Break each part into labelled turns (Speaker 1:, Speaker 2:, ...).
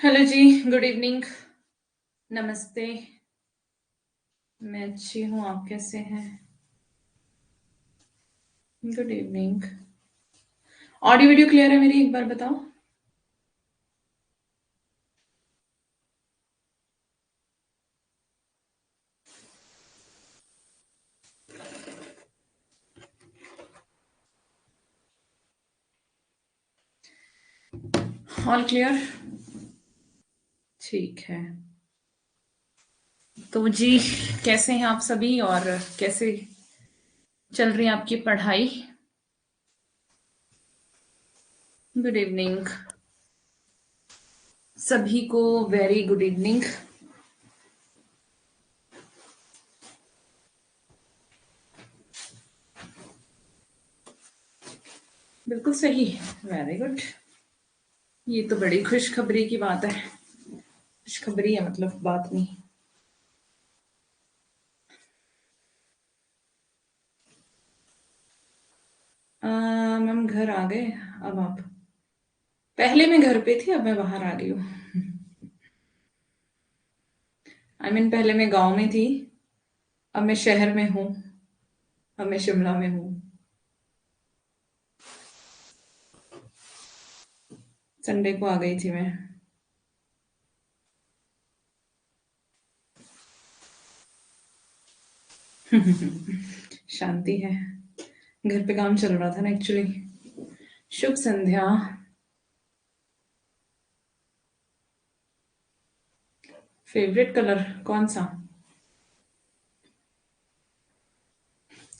Speaker 1: Hello जी, good evening, नमस्ते। मैं अच्छी हूँ, आप कैसे हैं? Good evening. Audio video clear है मेरी? एक बार बताओ। All clear? ठीक है। तो जी, कैसे हैं आप सभी और कैसे चल रही है आपकी पढ़ाई? गुड इवनिंग सभी को, वेरी गुड इवनिंग। बिल्कुल सही, वेरी गुड। ये तो बड़ी खुशखबरी की बात है। खुशखबरी है मतलब, बात नहीं। मैम घर आ गए। अब आप? पहले मैं घर पे थी, अब मैं बाहर आ गई हूँ। पहले मैं गांव में थी, अब मैं शहर में हूँ। अब मैं शिमला में हूँ। संडे को आ गई थी मैं। शांति है। घर पे काम चल रहा था ना एक्चुअली। शुभ संध्या। फेवरेट कलर कौन सा?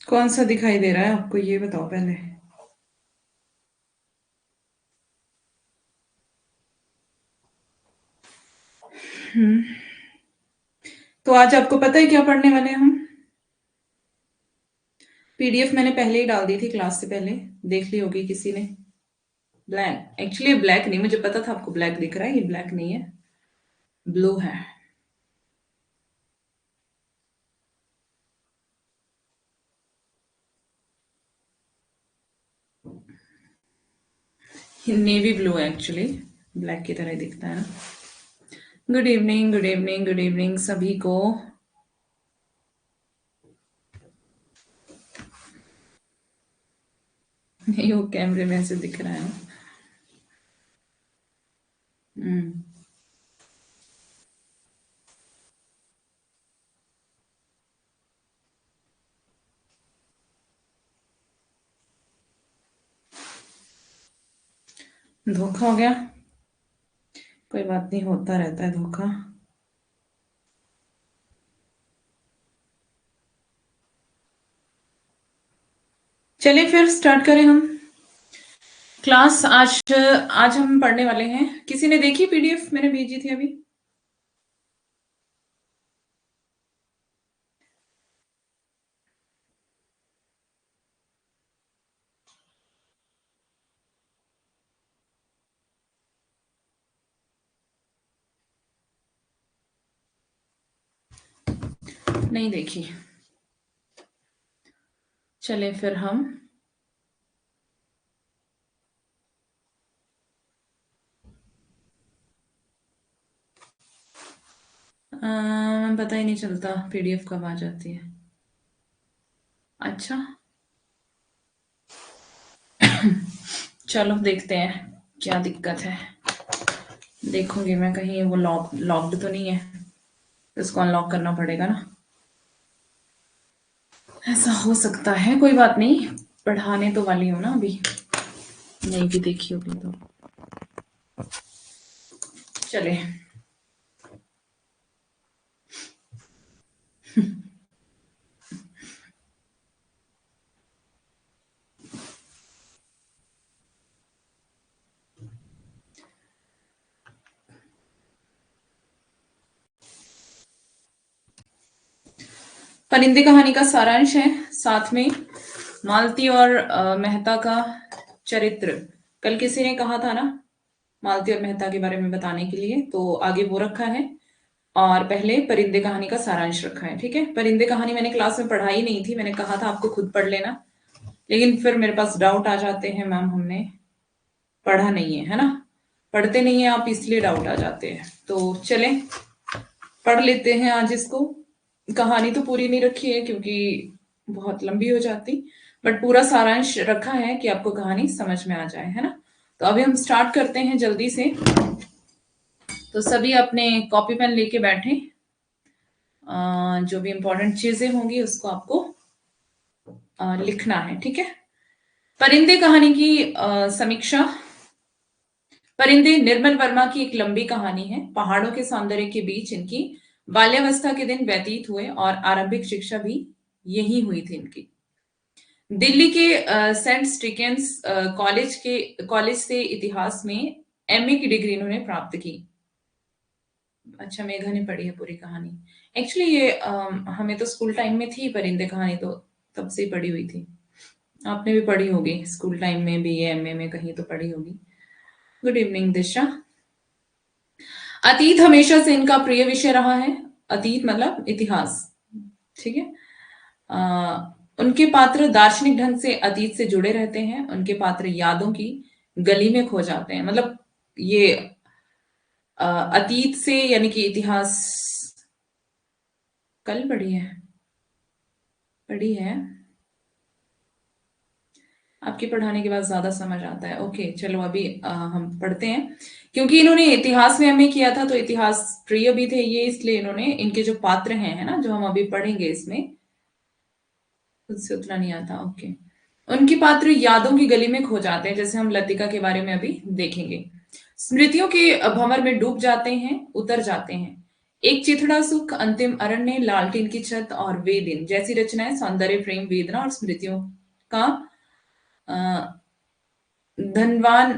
Speaker 1: कौन सा दिखाई दे रहा है आपको, ये बताओ पहले। तो आज आपको पता है क्या पढ़ने वाले हैं हम? पीडीएफ मैंने पहले ही डाल दी थी, क्लास से पहले। देख ली होगी किसी ने। ब्लैक, एक्चुअली ब्लैक नहीं, मुझे पता था आपको ब्लैक दिख रहा है, ये ब्लैक नहीं है, ब्लू है। नेवी ब्लू है एक्चुअली। ब्लैक की तरह दिखता है ना। Good evening, good evening, good evening सभी को। नहीं, वो कैमरे में ऐसे दिख रहा है ना। हम्म। धोखा हो गया। कोई बात नहीं, होता रहता है धोखा। चलिए फिर स्टार्ट करें हम क्लास। आज आज हम पढ़ने वाले हैं। किसी ने देखी पीडीएफ मैंने भेजी थी अभी? नहीं देखी? चले फिर हम। पता ही नहीं चलता पीडीएफ कब आ जाती है। अच्छा, चलो देखते हैं क्या दिक्कत है। देखूंगी मैं कहीं वो लॉक्ड तो नहीं है। इसको अनलॉक करना पड़ेगा ना। ऐसा हो सकता है, कोई बात नहीं। पढ़ाने तो वाली हूँ ना अभी। नहीं भी देखी होगी तो। चले। परिंदे कहानी का सारांश है, साथ में मालती और मेहता का चरित्र। कल किसी ने कहा था ना मालती और मेहता के बारे में बताने के लिए, तो आगे वो रखा है। और पहले परिंदे कहानी का सारांश रखा है। ठीक है, परिंदे कहानी मैंने क्लास में पढ़ाई नहीं थी, मैंने कहा था आपको खुद पढ़ लेना। लेकिन फिर मेरे पास डाउट आ जाते हैं, मैम हमने पढ़ा नहीं है, है ना। पढ़ते नहीं है आप, इसलिए डाउट आ जाते हैं। तो चलें पढ़ लेते हैं आज इसको। कहानी तो पूरी नहीं रखी है क्योंकि बहुत लंबी हो जाती, बट पूरा सारांश रखा है कि आपको कहानी समझ में आ जाए, है ना। तो अभी हम स्टार्ट करते हैं जल्दी से। तो सभी अपने कॉपी पेन लेके बैठे। जो भी इंपॉर्टेंट चीजें होंगी उसको आपको लिखना है, ठीक है। परिंदे कहानी की समीक्षा। परिंदे निर्मल वर्मा की एक लंबी कहानी है। पहाड़ों के सौंदर्य के बीच इनकी बाल्यावस्था के दिन व्यतीत हुए और आरंभिक शिक्षा भी यही हुई थी इनकी। दिल्ली के सेंट स्टीफेंस कॉलेज से इतिहास में एमए की डिग्री इन्होंने प्राप्त की। अच्छा, मेघा ने पढ़ी है पूरी कहानी। एक्चुअली ये हमें तो स्कूल टाइम में थी परिंदे कहानी, तो तब से ही पढ़ी हुई थी। आपने भी पढ़ी होगी स्कूल टाइम में, बीए एमए में कहीं तो पढ़ी होगी। गुड इवनिंग दिशा। अतीत हमेशा से इनका प्रिय विषय रहा है। अतीत मतलब इतिहास, ठीक है। उनके पात्र दार्शनिक ढंग से अतीत से जुड़े रहते हैं। उनके पात्र यादों की गली में खो जाते हैं। मतलब ये अतीत से यानी कि इतिहास। कल पढ़ी है। आपके पढ़ाने के बाद ज्यादा समझ आता है। ओके चलो अभी हम पढ़ते हैं। क्योंकि इन्होंने इतिहास में एमए किया था तो इतिहास प्रिय भी थे ये, इसलिए इन्होंने इनके जो पात्र हैं, है ना, जो हम अभी पढ़ेंगे इसमें, उससे उतना नहीं आता। ओके। उनके पात्र यादों की गली में खो जाते हैं, जैसे हम लतिका के बारे में अभी देखेंगे। स्मृतियों के भंवर में डूब जाते हैं, उतर जाते हैं। एक चिथड़ा सुख, अंतिम अरण्य, लालटेन की छत और वे दिन जैसी रचनाएं सौंदर्य, प्रेम, वेदना और स्मृतियों का अ, धनवान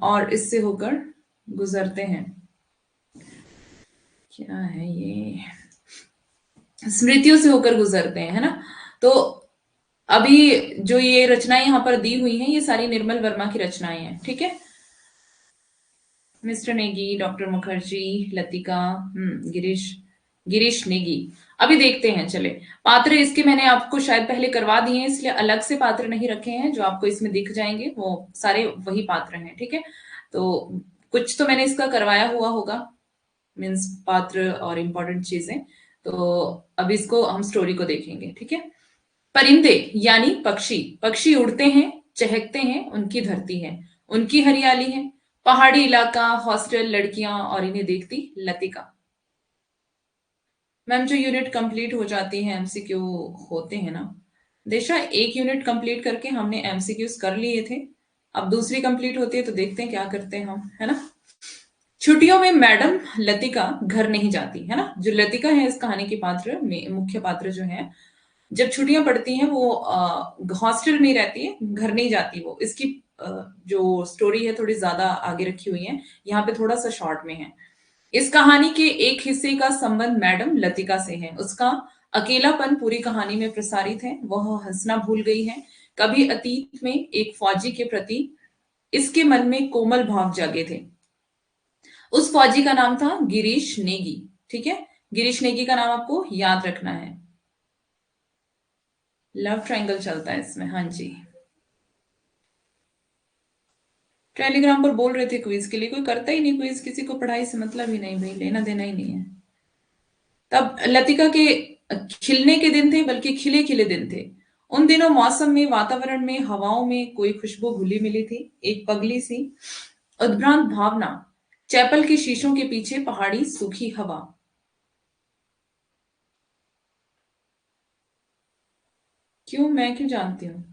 Speaker 1: और इससे होकर गुजरते हैं। क्या है ये? स्मृतियों से होकर गुजरते हैं, है ना। तो अभी जो ये रचनाएं यहाँ पर दी हुई हैं ये सारी निर्मल वर्मा की रचनाएं हैं, ठीक है। Mister Negi, doctor Mukherjee, Latika, Girish Girish Negi. अभी देखते हैं चले। पात्र इसके मैंने आपको शायद पहले करवा दिए हैं, इसलिए अलग से पात्र नहीं रखे हैं। जो आपको इसमें दिख जाएंगे वो सारे वही पात्र हैं, ठीक है। तो कुछ तो मैंने इसका करवाया हुआ होगा, मीन्स पात्र और इम्पोर्टेंट चीजें। तो अब इसको हम स्टोरी को देखेंगे, ठीक है। परिंदे यानी पक्षी। पक्षी उड़ते हैं, चहकते हैं, उनकी धरती है, उनकी हरियाली है। पहाड़ी इलाका, हॉस्टल, लड़कियां और इन्हें देखती लतिका। मैम जो यूनिट कंप्लीट हो जाती है, एमसीक्यू होते हैं ना। देशा एक यूनिट कंप्लीट करके हमने एमसीक्यूज कर लिए थे, अब दूसरी कंप्लीट होती है तो देखते हैं क्या करते हैं हम, है ना। छुट्टियों में मैडम लतिका घर नहीं जाती, है ना। जो लतिका है इस कहानी के पात्र में, मुख्य पात्र जो है, जब छुट्टियां पड़ती हैं वो हॉस्टल में रहती है, घर नहीं जाती वो। इसकी जो स्टोरी है थोड़ी ज्यादा आगे रखी हुई है, यहाँ पे थोड़ा सा शॉर्ट में है। इस कहानी के एक हिस्से का संबंध मैडम लतिका से है। उसका अकेलापन पूरी कहानी में प्रसारित है। वह हंसना भूल गई है। कभी अतीत में एक फौजी के प्रति इसके मन में कोमल भाव जागे थे। उस फौजी का नाम था गिरीश नेगी, ठीक है। गिरीश नेगी का नाम आपको याद रखना है। लव ट्रायंगल चलता है इसमें, हाँ जी। टेलीग्राम पर बोल रहे थे क्विज के लिए, कोई करता ही नहीं क्विज, किसी को पढ़ाई से मतलब ही नहीं भाई, लेना देना ही नहीं है। तब लतिका के खिलने के दिन थे, बल्कि खिले खिले दिन थे। उन दिनों मौसम में, वातावरण में, हवाओं में कोई खुशबू घुली मिली थी। एक पगली सी उद्भ्रांत भावना, चैपल के शीशों के पीछे पहाड़ी सूखी हवा। क्यों, मैं क्यों जानती हूँ।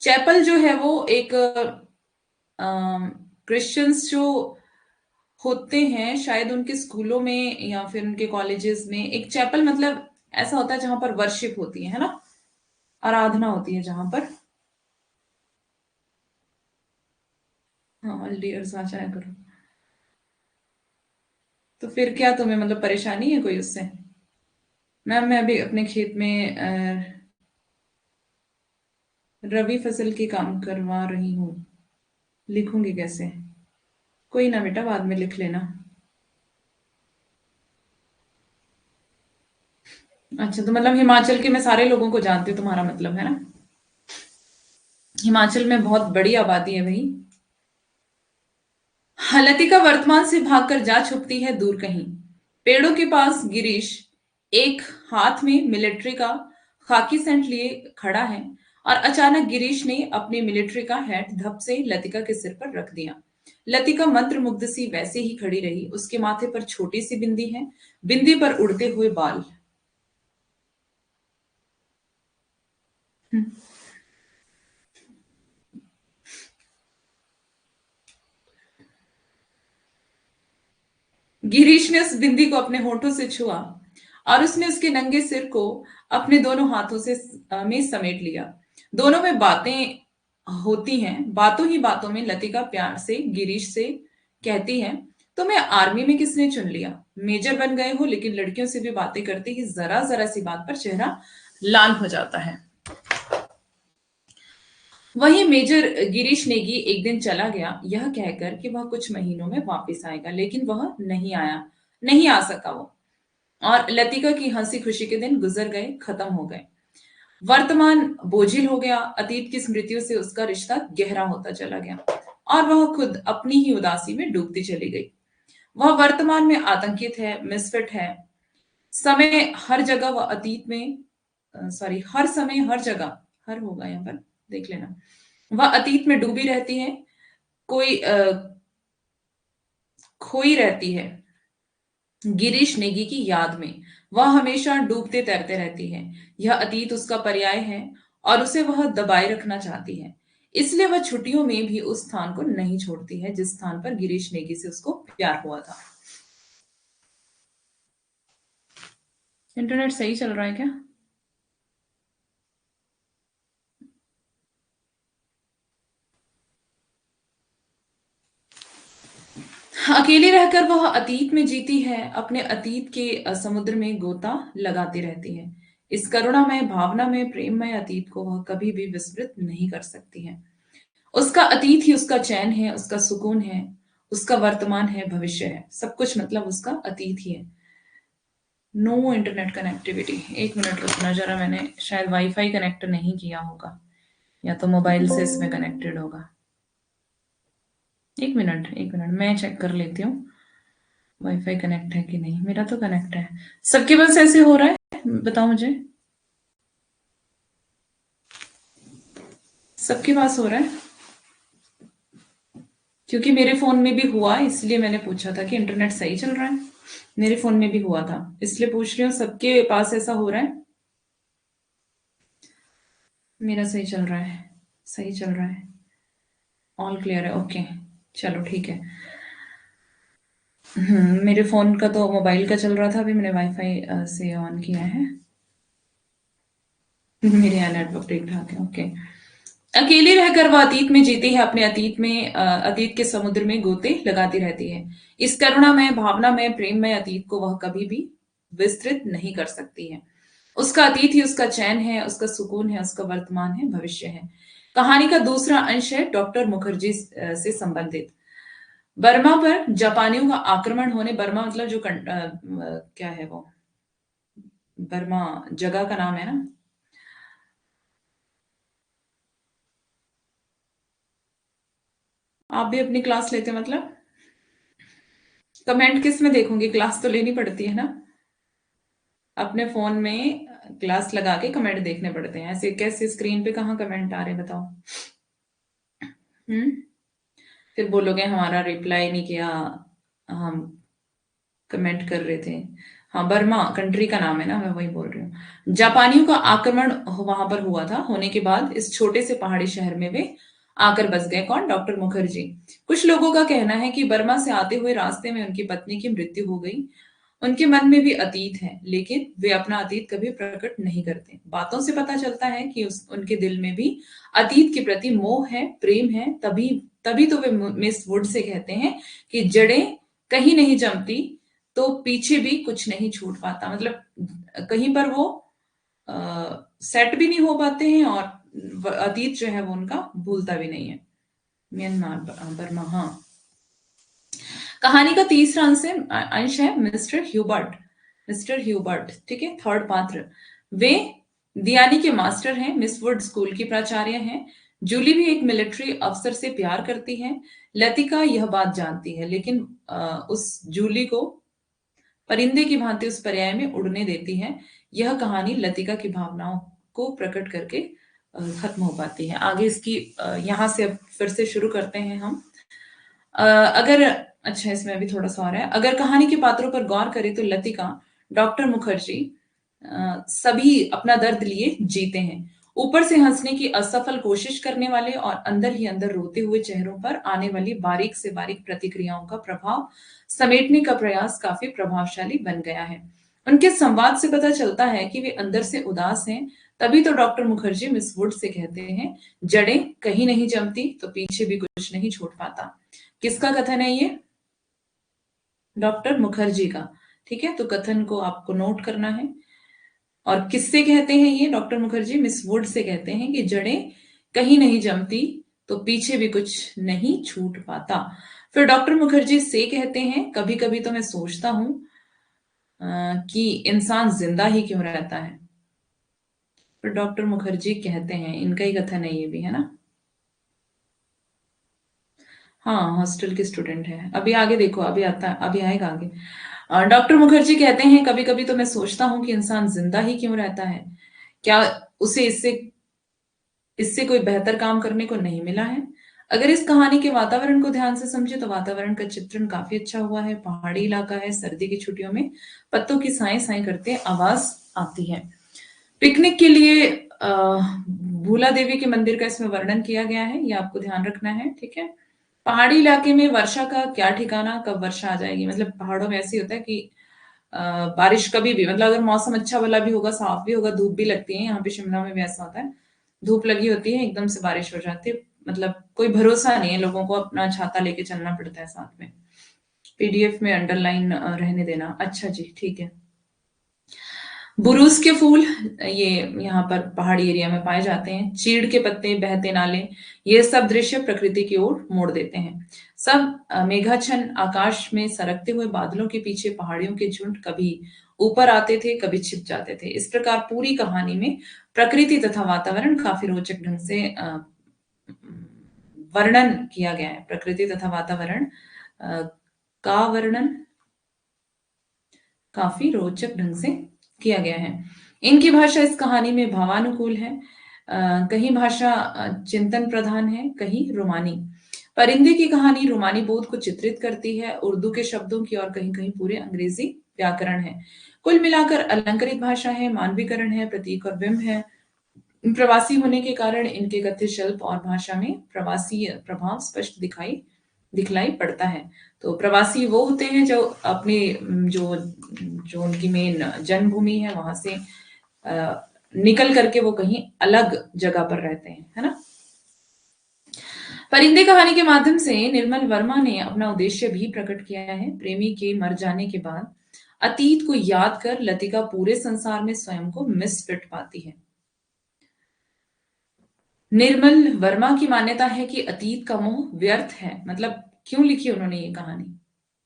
Speaker 1: चैपल जो है वो एक क्रिश्चियंस जो होते हैं शायद उनके स्कूलों में या फिर उनके कॉलेजेस में, एक चैपल मतलब ऐसा होता है जहां पर वर्शिप होती है ना, आराधना होती है जहां पर। हाँ डियर साचा करो। तो फिर क्या तुम्हें मतलब परेशानी है कोई उससे? मैम मैं अभी अपने खेत में रबी फसल की काम करवा रही हूँ, लिखूंगी कैसे? कोई ना बेटा, बाद में लिख लेना। अच्छा, तो मतलब हिमाचल के मैं सारे लोगों को जानती हूँ, तुम्हारा मतलब है ना। हिमाचल में बहुत बड़ी आबादी है भाई। लतिका वर्तमान से भागकर जा छुपती है दूर कहीं। पेड़ों के पास गिरीश एक हाथ में मिलिट्री का खाकी सेंट लिए खड़ा है, और अचानक गिरीश ने अपनी मिलिट्री का हैट धप से लतिका के सिर पर रख दिया। लतिका मंत्रमुग्ध सी वैसे ही खड़ी रही। उसके माथे पर छोटी सी बिंदी है, बिंदी पर उड़ते हुए बाल। गिरीश ने उस बिंदी को अपने होठों से छुआ और उसने उसके नंगे सिर को अपने दोनों हाथों से में समेट लिया। दोनों में बातें होती हैं। बातों ही बातों में लतिका प्यार से गिरीश से कहती है, तुम्हें आर्मी में किसने चुन लिया? मेजर बन गए हो, लेकिन लड़कियों से भी बातें करते ही जरा जरा सी बात पर चेहरा लाल हो जाता है। वही मेजर गिरीश नेगी एक दिन चला गया, यह कहकर कि वह कुछ महीनों में वापस आएगा, लेकिन वह नहीं आया। नहीं आ सका वो। और लतिका की हंसी खुशी के दिन गुजर गए, खत्म हो गए। वर्तमान बोझिल हो गया। अतीत की स्मृतियों से उसका रिश्ता गहरा होता चला गया, और वह खुद अपनी ही उदासी में डूबती चली गई। वह वर्तमान में आतंकित है, मिसफिट है। समय हर जगह वह अतीत में, सॉरी, हर समय हर जगह, हर होगा यहाँ पर, देख लेना। वह अतीत में डूबी रहती है, कोई खोई रहती है गिरीश नेगी की याद में। वह हमेशा डूबते तैरते रहती है। यह अतीत उसका पर्याय है, और उसे वह दबाए रखना चाहती है। इसलिए वह छुट्टियों में भी उस स्थान को नहीं छोड़ती है जिस स्थान पर गिरीश नेगी से उसको प्यार हुआ था। इंटरनेट सही चल रहा है क्या? अकेली रहकर वह अतीत में जीती है, अपने अतीत के समुद्र में गोता लगाती रहती है। इस करुणामय, भावनामय, प्रेममय अतीत को वह कभी भी विस्मृत नहीं कर सकती है। उसका अतीत ही उसका चैन है, उसका सुकून है, उसका वर्तमान है, भविष्य है। सब कुछ मतलब उसका अतीत ही है। No internet connectivity. एक मिनट रुकना जरा, मैंने शायद वाईफाई कनेक्ट नहीं किया होगा, या तो मोबाइल से इसमें कनेक्टेड होगा। एक मिनट, एक मिनट, मैं चेक कर लेती हूँ वाईफाई कनेक्ट है कि नहीं। मेरा तो कनेक्ट है। सबके पास ऐसे हो रहा है? बताओ मुझे, सबके पास हो रहा है? क्योंकि मेरे फोन में भी हुआ, इसलिए मैंने पूछा था कि इंटरनेट सही चल रहा है। मेरे फोन में भी हुआ था, इसलिए पूछ रही हूँ सबके पास ऐसा हो रहा है? मेरा सही चल रहा है, सही चल रहा है, ऑल क्लियर है, ओके। चलो ठीक है। मेरे फोन का तो मोबाइल का चल रहा था, अभी मैंने वाईफाई से ऑन किया है। मेरे यहाँ नेटवर्क ठीक ठाक है, ओके। अकेली रहकर वह अतीत में जीती है, अपने अतीत में, अतीत के समुद्र में गोते लगाती रहती है। इस करुणामय, भावनामय, प्रेममय अतीत को वह कभी भी विस्तृत नहीं कर सकती है। उसका अतीत ही उसका चैन है, उसका सुकून है, उसका वर्तमान है, भविष्य है। कहानी का दूसरा अंश है डॉक्टर मुखर्जी से संबंधित। बर्मा पर जापानियों का आक्रमण होने, बर्मा मतलब जो क्या है वो, बर्मा जगह का नाम है ना। आप भी अपनी क्लास लेते मतलब? कमेंट किस में देखूंगी? क्लास तो लेनी पड़ती है ना। अपने फोन में क्लास लगा के कमेंट देखने पड़ते हैं, ऐसे कैसे स्क्रीन पे कहाँ कमेंट आ रहे हैं बताओ? हम्म। फिर बोलोगे हमारा रिप्लाई नहीं किया, हम कमेंट कर रहे थे। हाँ, बर्मा कंट्री का नाम है ना, मैं वही बोल रही हूँ। जापानियों का आक्रमण वहां पर हुआ था। होने के बाद इस छोटे से पहाड़ी शहर में वे आकर बस गए। कौन? डॉक्टर मुखर्जी। कुछ लोगों का कहना है कि बर्मा से आते हुए रास्ते में उनकी पत्नी की मृत्यु हो गई। उनके मन में भी अतीत है, लेकिन वे अपना अतीत कभी प्रकट नहीं करते। बातों से पता चलता है कि उनके दिल में भी अतीत के प्रति मोह है, प्रेम है। तभी तभी तो वे मिस वुड से कहते हैं कि जड़ें कहीं नहीं जमती, तो पीछे भी कुछ नहीं छूट पाता। मतलब कहीं पर वो सेट भी नहीं हो पाते हैं, और अतीत जो है वो उनका भूलता भी नहीं है। म्यांमार, बर्मा, हाँ। कहानी का तीसरा अंश है मिस्टर ह्यूबर्ट। मिस्टर ह्यूबर्ट, ठीक है, थर्ड पात्र। वे दियानी के मास्टर हैं, मिस वुड स्कूल की प्राचार्य हैं। जूली भी एक मिलिट्री अफसर से प्यार करती है। लतिका यह बात जानती है, लेकिन उस जूली को परिंदे की भांति उस पर्याय में उड़ने देती है। यह कहानी लतिका की भावनाओं को प्रकट करके खत्म हो पाती है। आगे इसकी यहाँ से अब फिर से शुरू करते हैं हम। अगर अच्छा, इसमें अभी थोड़ा सा और है। अगर कहानी के पात्रों पर गौर करें तो लतिका, डॉक्टर मुखर्जी सभी अपना दर्द लिए जीते हैं। ऊपर से हंसने की असफल कोशिश करने वाले और अंदर ही अंदर रोते हुए चेहरों पर आने वाली बारीक से बारीक प्रतिक्रियाओं का प्रभाव समेटने का प्रयास काफी प्रभावशाली बन गया है। उनके संवाद से पता चलता है कि वे अंदर से उदास हैं। तभी तो doctor Mukherjee miss would say कहते हैं, जड़ें कहीं नहीं जमती तो पीछे भी कुछ नहीं छूट पाता। किसका कथन है ये? डॉक्टर मुखर्जी का। ठीक है, तो कथन को आपको नोट करना है। और किससे कहते हैं ये doctor Mukherjee? Miss would say कहते हैं कि जड़ें कहीं नहीं जमती तो पीछे भी कुछ नहीं छूट पाता। फिर डॉक्टर मुखर्जी से कहते हैं, कभी कभी तो मैं सोचता हूं कि इंसान जिंदा ही क्यों रहता है। फिर डॉक्टर मुखर्जी कहते हैं, इनका ही कथन है ये भी, है ना? हाँ, हॉस्टल की स्टूडेंट है। अभी आगे देखो, अभी आता, अभी आएगा आगे। डॉक्टर मुखर्जी कहते हैं, कभी कभी तो मैं सोचता हूँ कि इंसान जिंदा ही क्यों रहता है। क्या उसे इससे इससे कोई बेहतर काम करने को नहीं मिला है? अगर इस कहानी के वातावरण को ध्यान से समझे तो वातावरण का चित्रण काफी अच्छा हुआ है। पहाड़ी इलाका है, सर्दी की छुट्टियों में पत्तों की साएं साएं करते आवाज आती है। पिकनिक के लिए भूला देवी के मंदिर का इसमें वर्णन किया गया है, ये आपको ध्यान रखना है। ठीक है। पहाड़ी इलाके में वर्षा का क्या ठिकाना, कब वर्षा आ जाएगी। मतलब पहाड़ों में ऐसे होता है कि अ, बारिश कभी भी, मतलब अगर मौसम अच्छा वाला भी होगा, साफ भी होगा, धूप भी लगती है। यहाँ पे शिमला में भी ऐसा होता है, धूप लगी होती है, एकदम से बारिश हो जाती है। मतलब कोई भरोसा नहीं है, लोगों को अपना छाता लेके चलना पड़ता है साथ में। पीडीएफ में अंडरलाइन रहने देना। अच्छा जी, ठीक है। बुरूस के फूल, ये यहाँ पर पहाड़ी एरिया में पाए जाते हैं। चीड़ के पत्ते, बहते नाले, ये सब दृश्य प्रकृति की ओर मोड़ देते हैं। सब मेघाच्छन्न आकाश में सरकते हुए बादलों के पीछे पहाड़ियों के झुंड कभी ऊपर आते थे, कभी छिप जाते थे। इस प्रकार पूरी कहानी में प्रकृति तथा वातावरण काफी रोचक ढंग से वर्णन किया गया है। प्रकृति तथा वातावरण का वर्णन काफी रोचक ढंग से किया गया है। इनकी भाषा इस कहानी में भावानुकूल है। कहीं भाषा चिंतन प्रधान है, कहीं रोमानी। परिंदे की कहानी रोमानी बोध को चित्रित करती है, उर्दू के शब्दों की, और कहीं कहीं पूरे अंग्रेजी व्याकरण है। कुल मिलाकर अलंकृत भाषा है, मानवीकरण है, प्रतीक और बिंब है। प्रवासी होने के कारण इनके कथ्य शिल्प और भाषा में प्रवासी प्रभाव स्पष्ट दिखलाई पड़ता है। तो प्रवासी वो होते हैं जो अपने जो जो उनकी मेन जन्मभूमि है वहां से निकल करके वो कहीं अलग जगह पर रहते हैं, है ना? परिंदे कहानी के माध्यम से निर्मल वर्मा ने अपना उद्देश्य भी प्रकट किया है। प्रेमी के मर जाने के बाद अतीत को याद कर लतिका पूरे संसार में स्वयं को मिसफिट पाती है। निर्मल वर्मा की मान्यता है कि अतीत का मोह व्यर्थ है। मतलब क्यों लिखी उन्होंने ये कहानी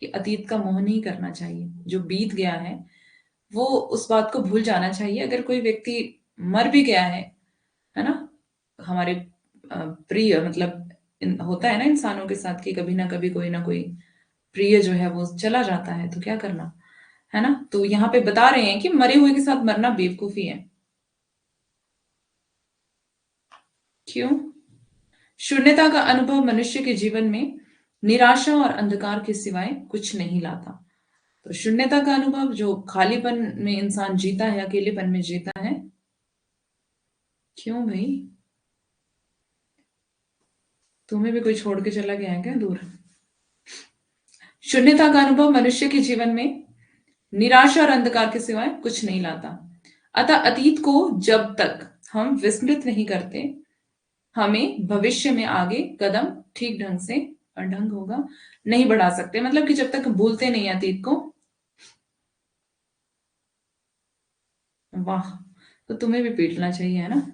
Speaker 1: कि अतीत का मोह नहीं करना चाहिए, जो बीत गया है वो उस बात को भूल जाना चाहिए। अगर कोई व्यक्ति मर भी गया है ना, हमारे प्रिय, मतलब होता है ना इंसानों के साथ कि कभी ना कोई प्रिय जो है वो चला जाता है, तो क्या करना, है ना? तो यहाँ पे बता रहे हैं कि मरे हुए के साथ मरना बेवकूफी है। क्यों? शून्यता का अनुभव मनुष्य के जीवन में निराशा और अंधकार के सिवाय कुछ नहीं लाता। तो शून्यता का अनुभव, जो खालीपन में इंसान जीता है, अकेलेपन में जीता है। क्यों भाई, तुम्हें भी कोई छोड़ के चला गया है क्या दूर? शून्यता का अनुभव मनुष्य के जीवन में निराशा और अंधकार के सिवाय कुछ नहीं लाता। अतः अतीत को जब तक हम विस्मृत नहीं करते, हमें भविष्य में आगे कदम ठीक ढंग से, ढंग होगा, नहीं बढ़ा सकते। मतलब कि जब तक भूलते नहीं अतीत को। वाह, तो तुम्हें भी पीटना चाहिए, है ना?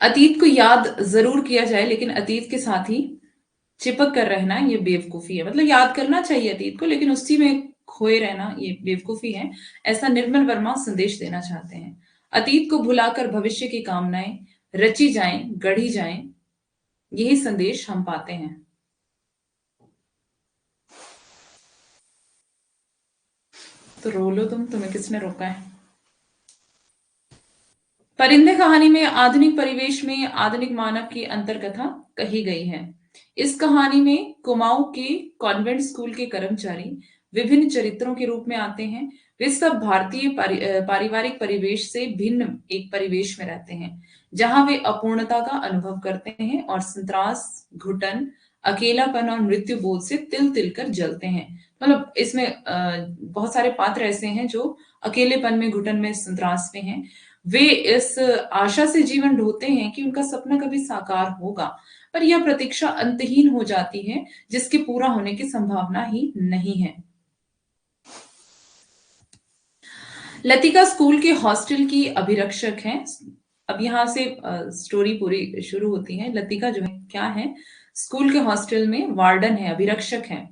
Speaker 1: अतीत को याद जरूर किया जाए, लेकिन अतीत के साथ ही चिपक कर रहना ये बेवकूफी है। मतलब याद करना चाहिए अतीत को, लेकिन उसी में खोए रहना ये बेवकूफी है। ऐसा निर्मल वर्मा संदेश देना चाहते हैं। अतीत को भुलाकर भविष्य की कामनाएं रची जाएं, गढ़ी जाएं, यही संदेश हम पाते हैं। तो रो लो तुम, तुम्हें किसने रोका है? परिंदे कहानी में आधुनिक परिवेश में आधुनिक मानव की अंतरकथा कही गई है। इस कहानी में कुमाऊं के कॉन्वेंट स्कूल के कर्मचारी विभिन्न चरित्रों के रूप में आते हैं। वे सब भारतीय पारिवारिक परिवेश से भिन्न एक परिवेश में रहते हैं, जहां वे अपूर्णता का अनुभव करते हैं और संत्रास, घुटन, अकेलापन और मृत्यु बोध से तिल तिल कर जलते हैं। मतलब इसमें बहुत सारे पात्र ऐसे हैं जो अकेलेपन में, घुटन में, संत्रास में हैं। वे इस आशा से जीवन ढोते हैं कि उनका सपना कभी साकार होगा, पर यह प्रतीक्षा अंतहीन हो जाती है, जिसके पूरा होने की संभावना ही नहीं है। लतिका स्कूल के हॉस्टल की अभिरक्षक हैं। अब यहाँ से स्टोरी पूरी शुरू होती है। लतिका जो है क्या है, स्कूल के हॉस्टल में वार्डन है, अभिरक्षक है।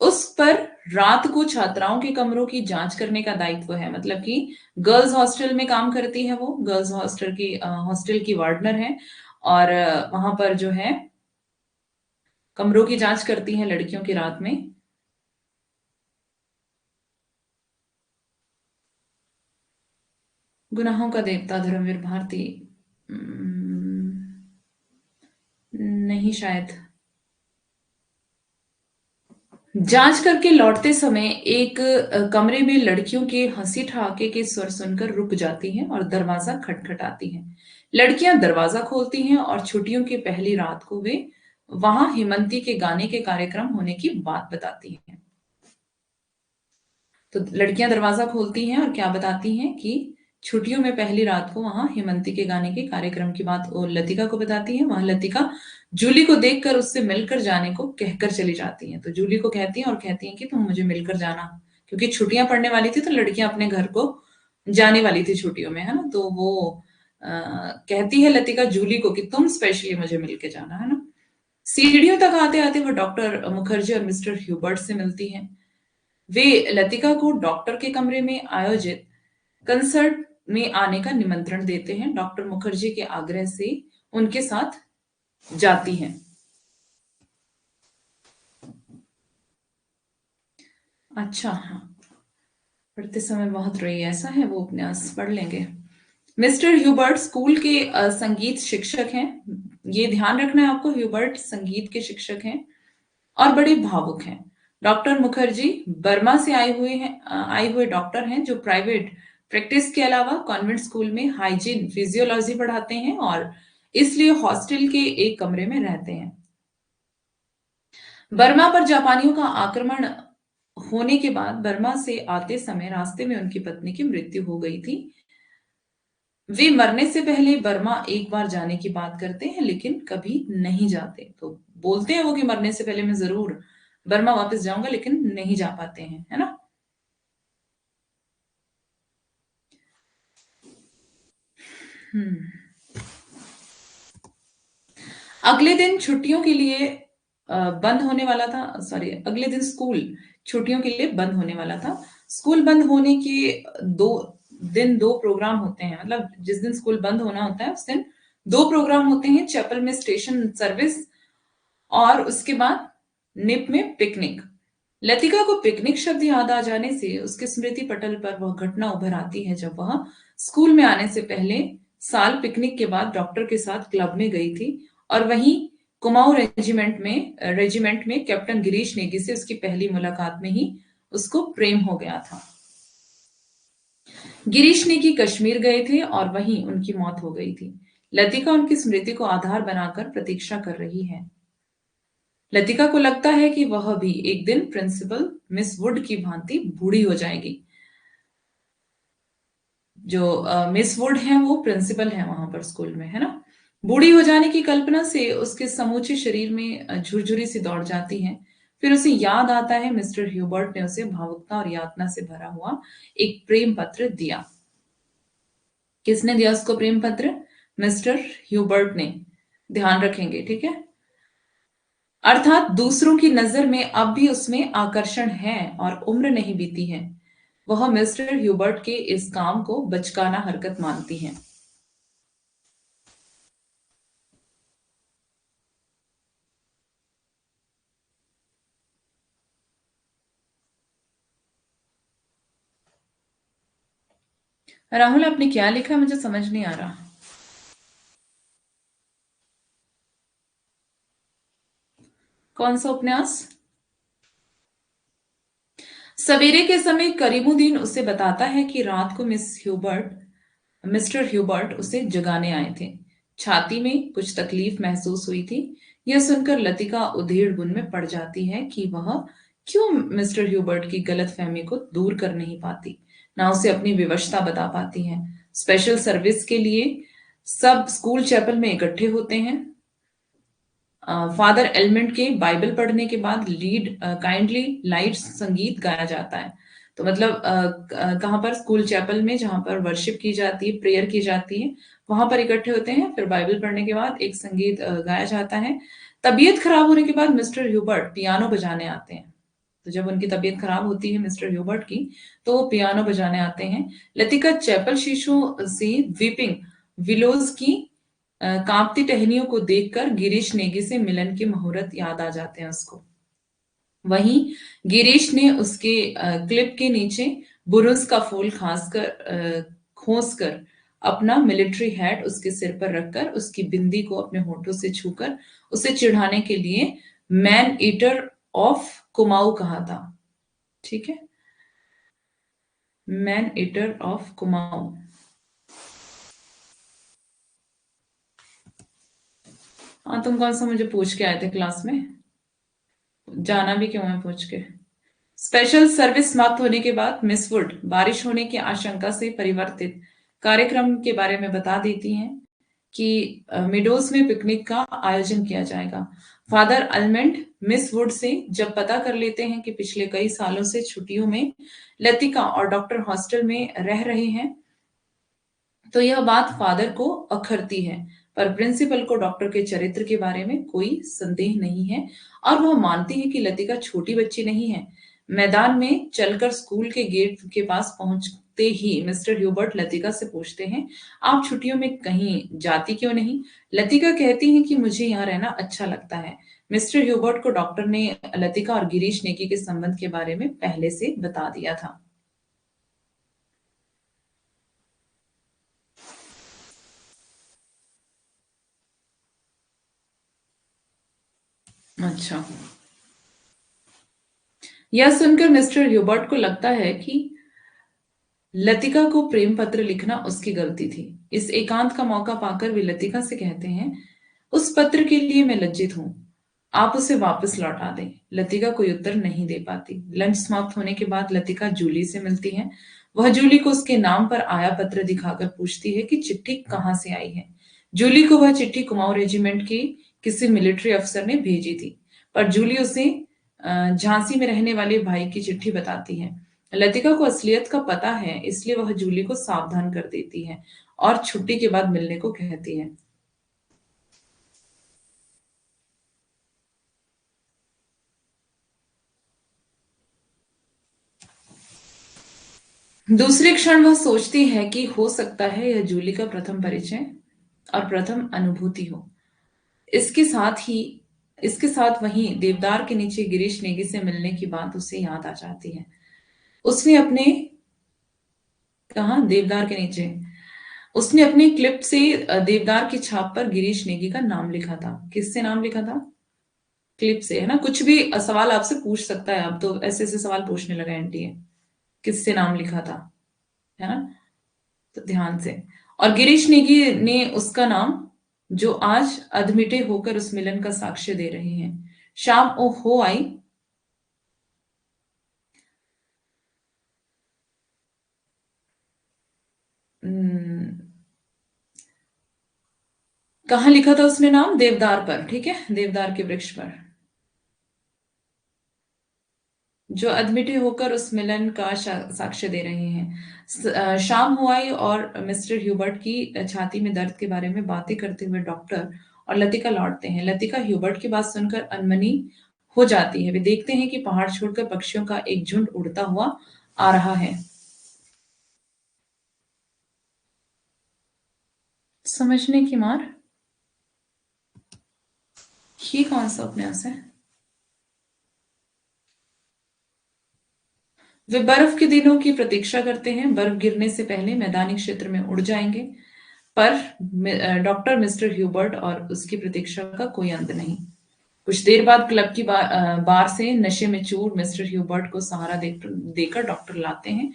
Speaker 1: उस पर रात को छात्राओं के कमरों की जांच करने का दायित्व है। मतलब कि गर्ल्स हॉस्टल में काम करती है वो, गर्ल्स हॉस्टल की वार्डनर है। और वहां पर जो है कमरों की जांच करती है लड़कियों की रात में। गुनाहों का देवता धर्मवीर भारती? नहीं शायद। जांच करके लौटते समय एक कमरे में लड़कियों के हंसी ठहाके के स्वर सुनकर रुक जाती हैं और दरवाजा खटखटाती हैं। लड़कियां दरवाजा खोलती हैं और छुट्टियों की पहली रात को वे वहां हेमंती के गाने के कार्यक्रम होने की बात बताती हैं। तो लड़कियां दरवाजा खोलती हैं और क्या बताती हैं कि छुट्टियों में पहली रात को वहां हेमंती के गाने के कार्यक्रम की बात वो लतिका को बताती है। वहां लतिका जूली को देखकर उससे मिलकर जाने को कहकर चली जाती हैं। तो जूली को कहती हैं और कहती हैं कि तुम मुझे मिलकर जाना, क्योंकि छुट्टियां पड़ने वाली थी तो लड़कियां अपने घर को जाने वाली थी छुट्टियों में, है ना। तो वो कहती है लतिका जूली को कि तुम स्पेशली मुझे मिलके जाना, है ना। सीढ़ियों तक आते आते वो डॉक्टर मुखर्जी और मिस्टर ह्यूबर्ट से मिलती हैं। वे लतिका को डॉक्टर के कमरे में आयोजित कंसर्ट में आने का निमंत्रण देते हैं। डॉक्टर मुखर्जी के आग्रह से उनके साथ जाती हैं। अच्छा, हाँ, पढ़ते समय बहुत रोई, ऐसा है, वो उपन्यास पढ़ लेंगे। मिस्टर ह्यूबर्ट स्कूल के संगीत शिक्षक हैं। ये ध्यान रखना है आपको, ह्यूबर्ट संगीत के शिक्षक हैं और बड़े भावुक हैं। डॉक्टर मुखर्जी बर्मा से आए हुए डॉक्टर हैं जो प्राइवेट प्रैक्टिस के अलावा कॉन्वेंट स्कूल में हाइजीन फिजियोलॉजी पढ़ाते हैं और इसलिए हॉस्टल के एक कमरे में रहते हैं। बर्मा पर जापानियों का आक्रमण होने के बाद बर्मा से आते समय रास्ते में उनकी पत्नी की मृत्यु हो गई थी। वे मरने से पहले बर्मा एक बार जाने की बात करते हैं लेकिन कभी नहीं जाते। तो बोलते हैं वो कि मरने से पहले मैं जरूर बर्मा वापस जाऊंगा, लेकिन नहीं जा पाते हैं, है ना। हम्म। अगले दिन छुट्टियों के लिए बंद होने वाला था। सॉरी, अगले दिन स्कूल छुट्टियों के लिए बंद होने वाला था। स्कूल बंद होने के दो दो प्रोग्राम होते हैं। मतलब जिस दिन स्कूल बंद होना होता है उस दिन दो प्रोग्राम होते हैं, चैपल में स्टेशन सर्विस और उसके बाद निप में पिकनिक। लतिका को पिकनिक शब्द याद आ जाने से उसके स्मृति पटल पर वह घटना उभर आती है जब वह स्कूल में आने से पहले साल पिकनिक के बाद डॉक्टर के साथ क्लब में गई थी और वहीं कुमाऊं रेजिमेंट में कैप्टन गिरीश नेगी से उसकी पहली मुलाकात में ही उसको प्रेम हो गया था। गिरीश नेगी कश्मीर गए थे और वहीं उनकी मौत हो गई थी। लतिका उनकी स्मृति को आधार बनाकर प्रतीक्षा कर रही है। लतिका को लगता है कि वह भी एक दिन प्रिंसिपल मिस वुड की भांति बूढ़ी हो जाएगी। जो मिस वुड है वो प्रिंसिपल है वहां पर स्कूल में, है ना। बूढ़ी हो जाने की कल्पना से उसके समूचे शरीर में झुरझुरी सी दौड़ जाती है। फिर उसे याद आता है मिस्टर ह्यूबर्ट ने उसे भावुकता और यातना से भरा हुआ एक प्रेम पत्र दिया। किसने दिया उसको प्रेम पत्र? मिस्टर ह्यूबर्ट ने। ध्यान रखेंगे, ठीक है। अर्थात दूसरों की नजर में अब भी उसमें आकर्षण है और उम्र नहीं बीती है। वह मिस्टर ह्यूबर्ट के इस काम को बचकाना हरकत मानती है। राहुल, आपने क्या लिखा मुझे समझ नहीं आ रहा। कौन सा उपन्यास? सवेरे के समय करीमुद्दीन उसे बताता है कि रात को मिस्टर ह्यूबर्ट उसे जगाने आए थे। छाती में कुछ तकलीफ महसूस हुई थी। यह सुनकर लतिका उधेड़ बुन में पड़ जाती है कि वह क्यों मिस्टर ह्यूबर्ट की गलतफहमी को दूर कर नहीं पाती, ना उसे अपनी विवशता बता पाती है। स्पेशल सर्विस के लिए सब स्कूल चैपल में इकट्ठे होते हैं। फादर एलमेंट के बाइबल पढ़ने के बाद लीड काइंडली लाइट्स संगीत गाया जाता है। तो मतलब कहाँ पर? स्कूल चैपल में, जहां पर वर्शिप की जाती है, प्रेयर की जाती है, वहां पर इकट्ठे होते हैं। फिर बाइबल पढ़ने के बाद एक संगीत गाया जाता है। तबीयत खराब होने के बाद मिस्टर ह्यूबर्ट पियानो बजाने आते हैं। तो जब उनकी तबीयत खराब होती है मिस्टर ह्यूबर्ट की, तो वो पियानो बजाने आते हैं। लतिका चैपल शीशों से वीपिंग विलोज की कांपती टहनियों को देखकर गिरीश नेगी से मिलन के मुहूर्त याद आ जाते हैं उसको। वहीं गिरीश ने उसके क्लिप के नीचे बुरुस का फूल खोस कर अपना मिलिट्री हैट उसके सिर पर रखकर उसकी बिंदी को अपने होठों से छूकर उसे चिढ़ाने के लिए मैन ईटर ऑफ कुमाऊं कहा था। ठीक है, मैन ईटर ऑफ कुमाऊं। हाँ, तुम कौन सा मुझे पूछ के आए थे क्लास में? जाना भी क्यों है पूछ के? स्पेशल सर्विस समाप्त होने के बाद मिस वुड बारिश होने की आशंका से परिवर्तित कार्यक्रम के बारे में बता देती हैं कि मिडोस में पिकनिक का आयोजन किया जाएगा। फादर अल्मेंड मिस वुड से जब पता कर लेते हैं कि पिछले कई सालों से छुट्टियों में लतिका और डॉक्टर हॉस्टल में रह रहे हैं, तो यह बात फादर को अखरती है। पर प्रिंसिपल को डॉक्टर के चरित्र के बारे में कोई संदेह नहीं है और वह मानती है कि लतिका छोटी बच्ची नहीं है। मैदान में चलकर स्कूल के गेट के पास पहुंचते ही मिस्टर ह्यूबर्ट लतिका से पूछते हैं, आप छुट्टियों में कहीं जाती क्यों नहीं? लतिका कहती है कि मुझे यहाँ रहना अच्छा लगता है। मिस्टर ह्यूबर्ट को डॉक्टर ने लतिका और गिरीश नेगी के संबंध के बारे में पहले से बता दिया था। अच्छा। यह सुनकर मिस्टर ह्यूबर्ट को लगता है कि लतिका को प्रेम पत्र लिखना उसकी गलती थी। इस एकांत का मौका पाकर वे लतिका से कहते हैं, उस पत्र के लिए मैं लज्जित हूं, आप उसे वापस लौटा दें। लतिका कोई उत्तर नहीं दे पाती। लंच समाप्त होने के बाद लतिका जूली से मिलती है। वह जूली को उसके नाम पर आया पत्र दिखाकर पूछती है कि चिट्ठी कहाँ से आई है। जूली को वह चिट्ठी कुमाऊं रेजिमेंट के किसी मिलिट्री अफसर ने भेजी थी, पर जूली उसे झांसी में रहने वाले भाई की चिट्ठी बताती है। लतिका को असलियत का पता है, इसलिए वह जूली को सावधान कर देती है और छुट्टी के बाद मिलने को कहती है। दूसरे क्षण वह सोचती है कि हो सकता है यह जूली का प्रथम परिचय और प्रथम अनुभूति हो। इसके साथ ही इसके साथ वहीं देवदार के नीचे गिरीश नेगी से मिलने की बात उसे याद आ जाती है। उसने अपने कहा देवदार के नीचे उसने अपने क्लिप से देवदार की छाप पर गिरीश नेगी का नाम लिखा था। किससे नाम लिखा था? क्लिप से, है ना? कुछ भी सवाल आपसे पूछ सकता है। अब तो ऐसे ऐसे सवाल पूछने लगा एनटीए। किससे नाम लिखा था, है ना? तो ध्यान से। और गिरीश नेगी ने उसका नाम, जो आज अधमिटे होकर उस मिलन का साक्ष्य दे रहे हैं। शाम ओ हो आई। हम्म, कहाँ लिखा था उसने नाम? देवदार पर, ठीक है, देवदार के वृक्ष पर, जो अधमिटे होकर उस मिलन का साक्ष्य दे रहे हैं। शाम हुआई और मिस्टर ह्यूबर्ट की छाती में दर्द के बारे में बातें करते हुए डॉक्टर और लतिका लौटते हैं। लतिका ह्यूबर्ट की बात सुनकर अनमनी हो जाती है। वे देखते हैं कि पहाड़ छोड़कर पक्षियों का एक झुंड उड़ता हुआ आ रहा है। समझने की मार। ये कौन सा उपन्यास है? वे बर्फ के दिनों की प्रतीक्षा करते हैं, बर्फ गिरने से पहले मैदानी क्षेत्र में उड़ जाएंगे। पर डॉक्टर मिस्टर ह्यूबर्ट और उसकी प्रतीक्षा का कोई अंत नहीं। कुछ देर बाद क्लब की बार से नशे में चूर मिस्टर ह्यूबर्ट को सहारा देकर डॉक्टर लाते हैं।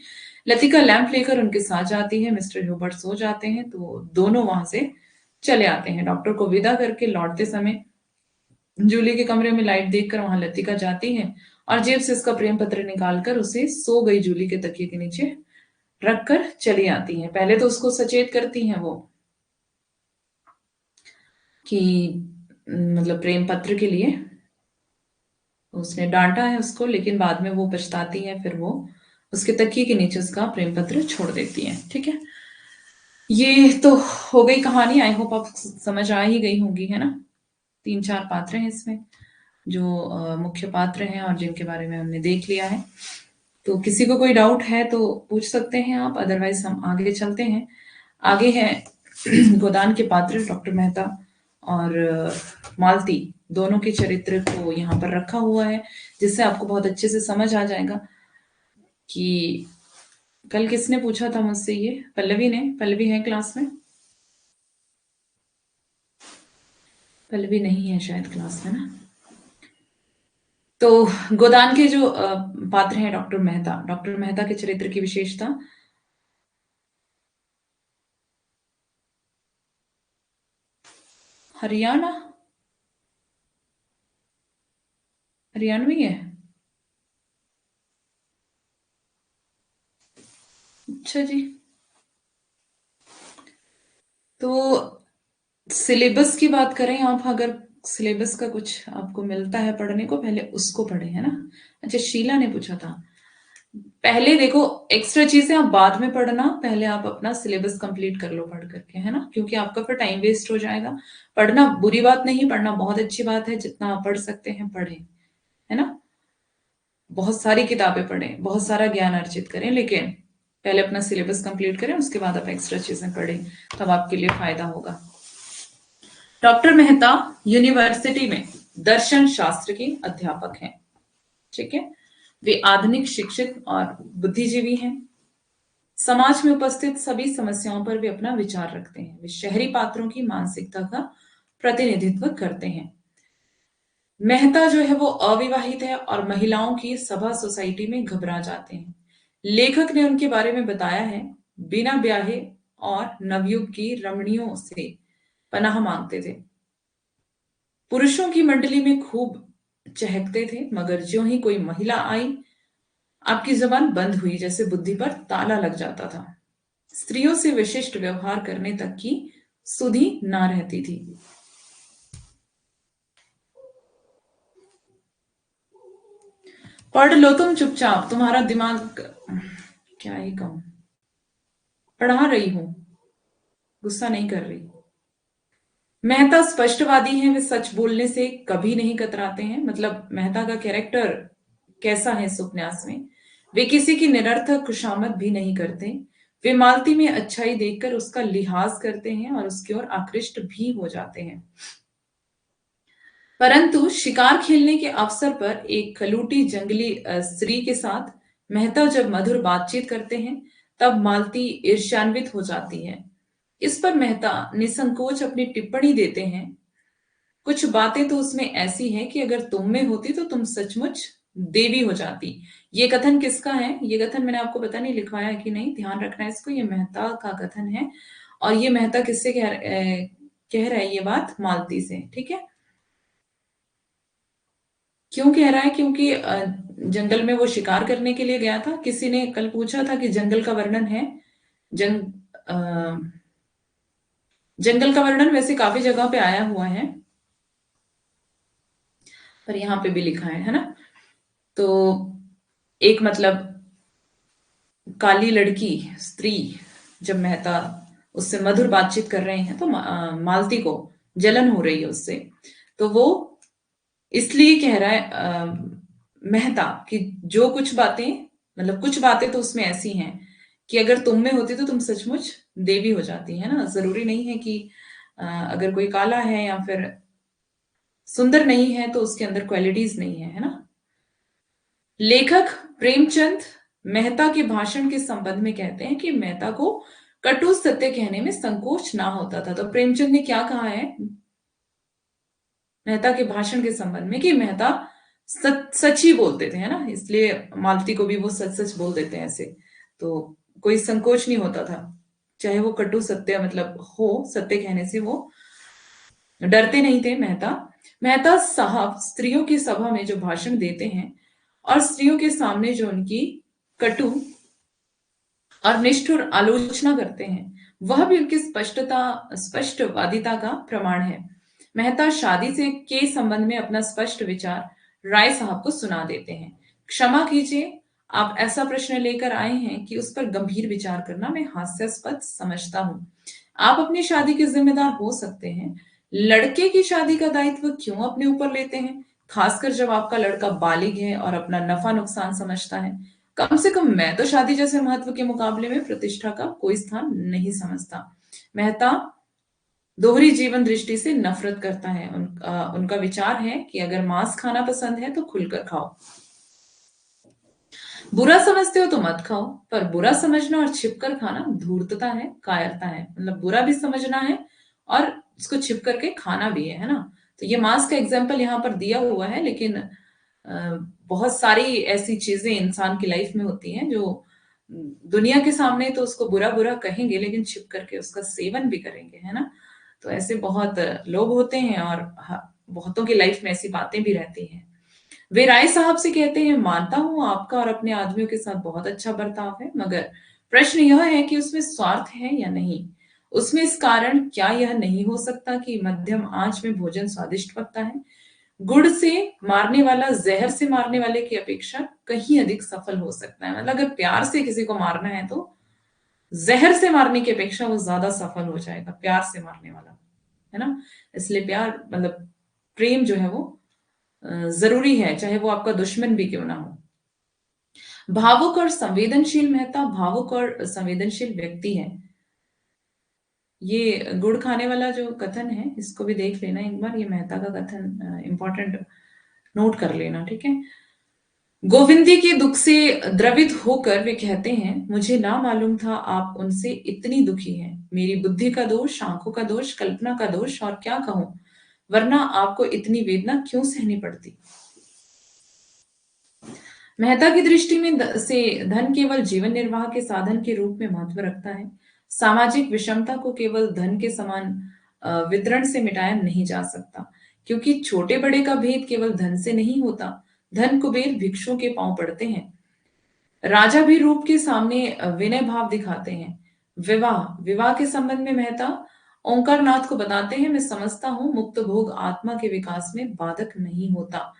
Speaker 1: लतिका लैंप लेकर उनके साथ जाती है। मिस्टर ह्यूबर्ट सो जाते हैं तो दोनों वहां से चले आते हैं। डॉक्टर को विदा करके लौटते समय जूली के कमरे में लाइट देखकर वहां लतिका जाती है और जेब से उसका प्रेम पत्र निकालकर उसे सो गई जूली के तकिए के नीचे रखकर चली आती है। पहले तो उसको सचेत करती हैं वो कि मतलब प्रेम पत्र के लिए उसने डांटा है उसको, लेकिन बाद में वो पछताती है। फिर वो उसके तकिए के नीचे उसका प्रेम पत्र छोड़ देती है। ठीक है, ये तो हो गई कहानी। आई होप आप समझ आ ही गई होंगी, है ना। 3-4 पात्र हैं इसमें जो मुख्य पात्र हैं और जिनके बारे में हमने देख लिया है। तो किसी को कोई डाउट है तो पूछ सकते हैं आप, अदरवाइज हम आगे चलते हैं। आगे है गोदान के पात्र डॉक्टर मेहता और मालती, दोनों के चरित्र को यहाँ पर रखा हुआ है, जिससे आपको बहुत अच्छे से समझ आ जाएगा कि कल किसने पूछा था मुझसे, ये पल्लवी ने। पल्लवी है क्लास में? पल्लवी नहीं है शायद क्लास में ना। तो गोदान के जो पात्र हैं डॉक्टर मेहता के चरित्र की विशेषता, हरियाणा, हरियाणवी है। अच्छा जी। तो सिलेबस की बात करें, आप अगर सिलेबस का कुछ आपको मिलता है पढ़ने को, पहले उसको पढ़े, है ना। अच्छा, शीला ने पूछा था। पहले देखो, एक्स्ट्रा चीजें आप बाद में पढ़ना, पहले आप अपना सिलेबस कंप्लीट कर लो पढ़ करके, है ना, क्योंकि आपका फिर टाइम वेस्ट हो जाएगा। पढ़ना बुरी बात नहीं, पढ़ना बहुत अच्छी बात है, जितना आप पढ़ सकते हैं पढ़ें, है ना। बहुत सारी किताबें पढ़ें, बहुत सारा ज्ञान अर्जित करें, लेकिन पहले अपना सिलेबस कंप्लीट करें, उसके बाद आप एक्स्ट्रा चीजें पढ़ें, तब आपके लिए फायदा होगा। डॉक्टर मेहता यूनिवर्सिटी में दर्शन शास्त्र के अध्यापक हैं। ठीक है, वे आधुनिक शिक्षित और बुद्धिजीवी हैं। समाज में उपस्थित सभी समस्याओं पर वे अपना विचार रखते हैं। वे शहरी पात्रों की मानसिकता का प्रतिनिधित्व करते हैं। मेहता जो है वो अविवाहित है और महिलाओं की सभा सोसाइटी में घबरा जाते हैं। लेखक ने उनके बारे में बताया है, बिना ब्याहे और नवयुग की रमणियों से पनाह मांगते थे। पुरुषों की मंडली में खूब चहकते थे, मगर ज्यों ही कोई महिला आई, आपकी जबान बंद हुई, जैसे बुद्धि पर ताला लग जाता था। स्त्रियों से विशिष्ट व्यवहार करने तक की सुधि ना रहती थी। पढ़ लो तुम चुपचाप, तुम्हारा दिमाग, क्या ही कहूं। पढ़ा रही हूं, गुस्सा नहीं कर रही। मेहता स्पष्टवादी हैं, वे सच बोलने से कभी नहीं कतराते हैं। मतलब मेहता का कैरेक्टर कैसा है इस उपन्यास में, वे किसी की निरर्थक खुशामद भी नहीं करते। वे मालती में अच्छाई देखकर उसका लिहाज करते हैं और उसकी ओर आकृष्ट भी हो जाते हैं। परंतु शिकार खेलने के अवसर पर एक खलूटी जंगली स्त्री के साथ मेहता जब मधुर बातचीत करते हैं, तब मालती ईर्ष्यान्वित हो जाती है। इस पर मेहता निसंकोच अपनी टिप्पणी देते हैं, कुछ बातें तो उसमें ऐसी हैं कि अगर तुम में होती तो तुम सचमुच देवी हो जाती। ये कथन किसका है? ये कथन मैंने आपको पता नहीं लिखवाया है कि नहीं, ध्यान रखना है इसको। ये मेहता का कथन है और ये मेहता किससे कह रहा है ये बात? मालती से। ठीक है, क्यों कह रहा है? क्योंकि जंगल में वो शिकार करने के लिए गया था। किसी ने कल पूछा था कि जंगल का वर्णन है। जंग जंगल का वर्णन वैसे काफी जगह पे आया हुआ है, पर यहाँ पे भी लिखा है ना। तो एक मतलब काली लड़की स्त्री, जब मेहता उससे मधुर बातचीत कर रहे हैं तो मालती को जलन हो रही है उससे। तो वो इसलिए कह रहा है मेहता कि जो कुछ बातें, मतलब कुछ बातें तो उसमें ऐसी हैं कि अगर तुम में होती तो तुम सचमुच देवी हो जाती, है ना। जरूरी नहीं है कि अगर कोई काला है या फिर सुंदर नहीं है तो उसके अंदर क्वालिटीज नहीं है, है ना। लेखक प्रेमचंद मेहता के भाषण के संबंध में कहते हैं कि मेहता को कटु सत्य कहने में संकोच ना होता था। तो प्रेमचंद ने क्या कहा है मेहता के भाषण के संबंध में कि मेहता सच ही बोलते थे, है ना, इसलिए मालती को भी वो सच सच बोल देते हैं ऐसे। तो कोई संकोच नहीं होता था, चाहे वो कटु सत्य मतलब हो, सत्य कहने से वो डरते नहीं थे मेहता। मेहता साहब स्त्रियों की सभा में जो भाषण देते हैं और स्त्रियों के सामने जो उनकी कटु और निष्ठुर आलोचना करते हैं, वह भी उनकी स्पष्टवादिता का प्रमाण है। मेहता शादी से के संबंध में अपना स्पष्ट विचार राय साहब को सुना देते हैं। क्षमा कीजिए, आप ऐसा प्रश्न लेकर आए हैं कि उस पर गंभीर विचार करना मैं हास्यास्पद समझता हूँ। आप अपनी शादी के जिम्मेदार हो सकते हैं, लड़के की शादी का दायित्व क्यों अपने ऊपर लेते हैं, खासकर जब आपका लड़का बालिग है और अपना नफा नुकसान समझता है। कम से कम मैं तो शादी जैसे महत्व के मुकाबले में प्रतिष्ठा का कोई स्थान नहीं समझता। मेहता दोहरी जीवन दृष्टि से नफरत करता है। उनका विचार है कि अगर मांस खाना पसंद है तो खुलकर खाओ, बुरा समझते हो तो मत खाओ, पर बुरा समझना और छिपकर खाना धूर्तता है, कायरता है। मतलब बुरा भी समझना है और उसको छिप करके खाना भी है ना। तो ये मांस का एग्जाम्पल यहाँ पर दिया हुआ है, लेकिन बहुत सारी ऐसी चीजें इंसान की लाइफ में होती हैं जो दुनिया के सामने तो उसको बुरा बुरा कहेंगे, लेकिन छिप करके उसका सेवन भी करेंगे, है ना। तो ऐसे बहुत लोग होते हैं और बहुतों की लाइफ में ऐसी बातें भी रहती हैं। वे राय साहब से कहते हैं, मानता हूं आपका और अपने आदमियों के साथ बहुत अच्छा बर्ताव है, मगर प्रश्न यह है कि उसमें स्वार्थ है या नहीं। उसमें इस कारण क्या यह नहीं हो सकता कि मध्यम आंच में भोजन स्वादिष्ट पकता है। गुड़ से मारने वाला जहर से मारने वाले की अपेक्षा कहीं अधिक सफल हो सकता है। मतलब अगर प्यार से किसी को मारना है तो जहर से मारने की अपेक्षा वो ज्यादा सफल हो जाएगा प्यार से मारने वाला, है ना। इसलिए प्यार मतलब प्रेम जो है वो जरूरी है, चाहे वो आपका दुश्मन भी क्यों ना हो। भावुक और संवेदनशील मेहता भावुक और संवेदनशील व्यक्ति है। ये गुड़ खाने वाला जो कथन है इसको भी देख लेना एक बार, ये मेहता का कथन इंपॉर्टेंट, नोट कर लेना, ठीक है। गोविंदी के दुख से द्रवित होकर वे कहते हैं, मुझे ना मालूम था आप उनसे इतनी दुखी हैं। मेरी बुद्धि का दोष, आंखों का दोष, कल्पना का दोष और क्या कहूं, वरना आपको इतनी वेदना क्यों सहनी पड़ती। मेहता की दृष्टि में से धन केवल जीवन निर्वाह के साधन के रूप में महत्व रखता है। सामाजिक विषमता को केवल धन के समान वितरण से मिटाया नहीं जा सकता, क्योंकि छोटे बड़े का भेद केवल धन से नहीं होता। धन कुबेर भिक्षुओं के पांव पड़ते हैं, राजा भी रूप के सामने विनय भाव दिखाते हैं। विवाह विवाह के संबंध में मेहता ओंकार नाथ को बताते हैं, मैं समझता हूं मुक्त भोग आत्मा के विकास में बाधक नहीं होता।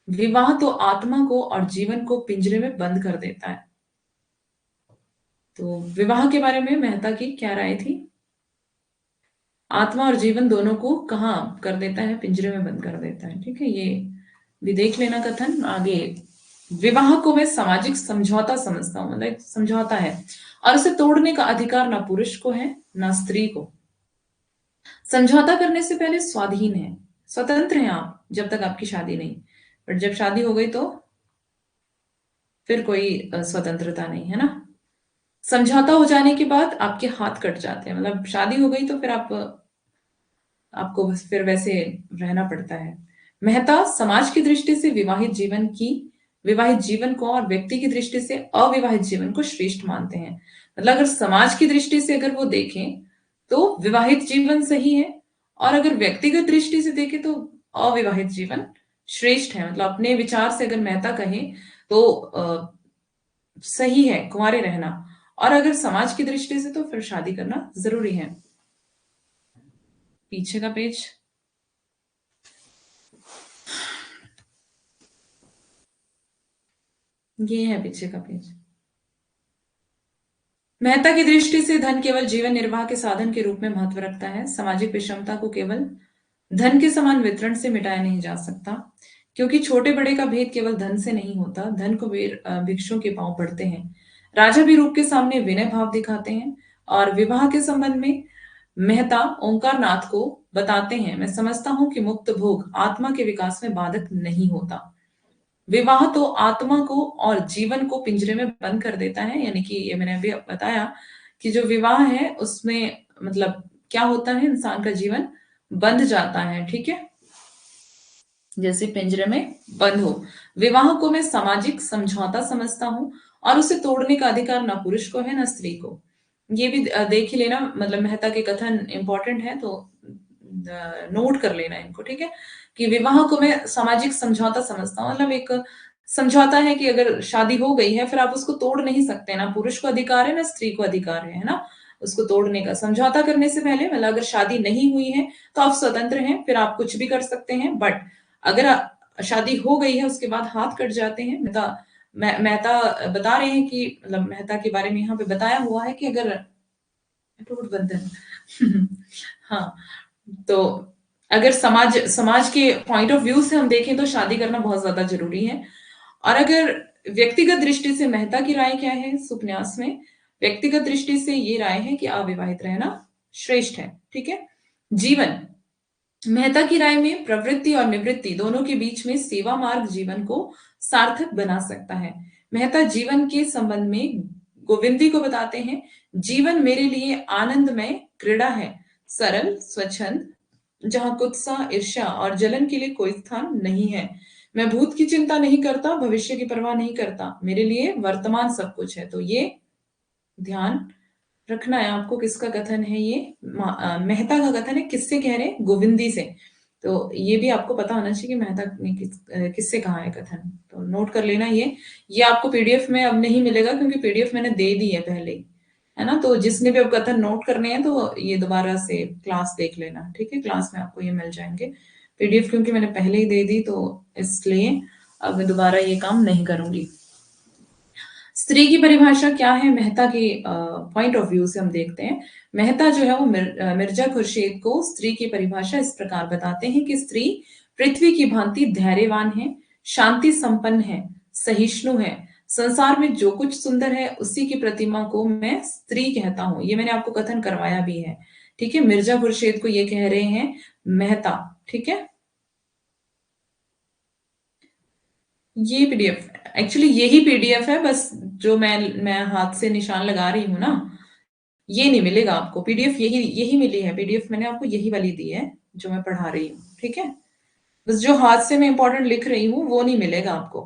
Speaker 1: विवाह तो आत्मा को और जीवन को पिंजरे में बंद कर देता है। तो विवाह के बारे में मेहता की क्या राय थी, आत्मा और जीवन दोनों को कहाँ कर देता है, पिंजरे में बंद कर देता है, ठीक है। ये भी देख लेना कथन आगे। विवाह को मैं सामाजिक समझौता समझता हूँ, मतलब एक समझौता है और उसे तोड़ने का अधिकार ना पुरुष को है ना स्त्री को। समझौता करने से पहले स्वाधीन है, स्वतंत्र हैं आप जब तक आपकी शादी नहीं, पर जब शादी हो गई तो फिर कोई स्वतंत्रता नहीं, है ना। समझौता हो जाने के बाद आपके हाथ कट जाते हैं, मतलब शादी हो गई तो फिर आपको बस फिर वैसे रहना पड़ता है। मेहता समाज की दृष्टि से विवाहित जीवन को और व्यक्ति की दृष्टि से अविवाहित जीवन को श्रेष्ठ मानते हैं। मतलब अगर समाज की दृष्टि से अगर वो देखें तो विवाहित जीवन सही है, और अगर व्यक्तिगत दृष्टि से देखें तो अविवाहित जीवन श्रेष्ठ है। मतलब अपने विचार से अगर मेहता कहें तो सही है कुंवारे रहना, और अगर समाज की दृष्टि से तो फिर शादी करना जरूरी है। पीछे का पेज, ये है पीछे का पेज। मेहता की दृष्टि से धन केवल जीवन निर्वाह के साधन के रूप में महत्व रखता है। सामाजिक विषमता को केवल धन के समान वितरण से मिटाया नहीं जा सकता, क्योंकि छोटे बड़े का भेद केवल धन से नहीं होता। धन को भिक्षुओं के पांव पड़ते हैं, राजा भी रूप के सामने विनय भाव दिखाते हैं। और विवाह के संबंध में मेहता ओंकार नाथ को बताते हैं, मैं समझता हूं कि मुक्त भोग आत्मा के विकास में बाधक नहीं होता। विवाह तो आत्मा को और जीवन को पिंजरे में बंद कर देता है, यानी कि ये मैंने अभी बताया कि जो विवाह है उसमें मतलब क्या होता है, इंसान का जीवन बंध जाता है, ठीक है, जैसे पिंजरे में बंद हो। विवाह को मैं सामाजिक समझौता समझता हूँ और उसे तोड़ने का अधिकार ना पुरुष को है ना स्त्री को। ये भी देख ही लेना, मतलब मेहता के कथन इंपॉर्टेंट है तो नोट कर लेना इनको, ठीक है, कि विवाह को मैं सामाजिक समझौता समझता हूँ, मतलब एक समझौता है कि अगर शादी हो गई है फिर आप उसको तोड़ नहीं सकते, ना पुरुष को अधिकार है ना स्त्री को अधिकार है ना, उसको तोड़ने का। समझौता करने से पहले, मतलब अगर शादी नहीं हुई है तो आप स्वतंत्र हैं, फिर आप कुछ भी कर सकते हैं, बट अगर शादी हो गई है उसके बाद हाथ कट जाते हैं। मेहता बता रहे हैं कि मतलब मेहता के बारे में यहाँ पे बताया हुआ है कि अगर टूट बंधन हाँ, तो अगर समाज समाज के पॉइंट ऑफ व्यू से हम देखें तो शादी करना बहुत ज्यादा जरूरी है। और अगर व्यक्तिगत दृष्टि से मेहता की राय क्या है इस उपन्यास में, व्यक्तिगत दृष्टि से ये राय है कि अविवाहित रहना श्रेष्ठ है, ठीक है। जीवन, मेहता की राय में प्रवृत्ति और निवृत्ति दोनों के बीच में सेवा मार्ग जीवन को सार्थक बना सकता है। मेहता जीवन के संबंध में गोविंदी को बताते हैं, जीवन मेरे लिए आनंदमय क्रीड़ा है, सरल स्वच्छंद, जहां कुत्सा ईर्ष्या और जलन के लिए कोई स्थान नहीं है। मैं भूत की चिंता नहीं करता, भविष्य की परवाह नहीं करता, मेरे लिए वर्तमान सब कुछ है। तो ये ध्यान रखना है आपको, किसका कथन है ये, मेहता का कथन है, किससे कह रहे हैं, गोविंदी से। तो ये भी आपको पता होना चाहिए कि मेहता ने किससे कहा है कथन, तो नोट कर लेना। ये आपको पीडीएफ में अब नहीं मिलेगा क्योंकि पीडीएफ मैंने दे दी है पहले ही, है ना। तो जिसने भी अब कथन नोट करने हैं तो ये दोबारा से क्लास देख लेना, ठीक है, क्लास में आपको ये मिल जाएंगे पीडीएफ, क्योंकि मैंने पहले ही दे दी तो इसलिए अब मैं दोबारा ये काम नहीं करूंगी। स्त्री की परिभाषा क्या है मेहता के पॉइंट ऑफ व्यू से हम देखते हैं। मेहता जो है वो मिर्जा खुर्शीद को स्त्री की परिभाषा इस प्रकार बताते हैं कि स्त्री पृथ्वी की भांति धैर्यवान है, शांति संपन्न है, सहिष्णु है, संसार में जो कुछ सुंदर है उसी की प्रतिमा को मैं स्त्री कहता हूं। ये मैंने आपको कथन करवाया भी है, ठीक है, मिर्जा खुर्शीद को ये कह रहे हैं मेहता, ठीक है। ये पीडीएफ, एक्चुअली यही पीडीएफ है, बस जो मैं हाथ से निशान लगा रही हूँ ना, ये नहीं मिलेगा आपको पीडीएफ, यही यही मिली है पीडीएफ, मैंने आपको यही वाली दी है जो मैं पढ़ा रही हूँ, ठीक है। बस जो हाथ से मैं इंपॉर्टेंट लिख रही हूँ वो नहीं मिलेगा आपको।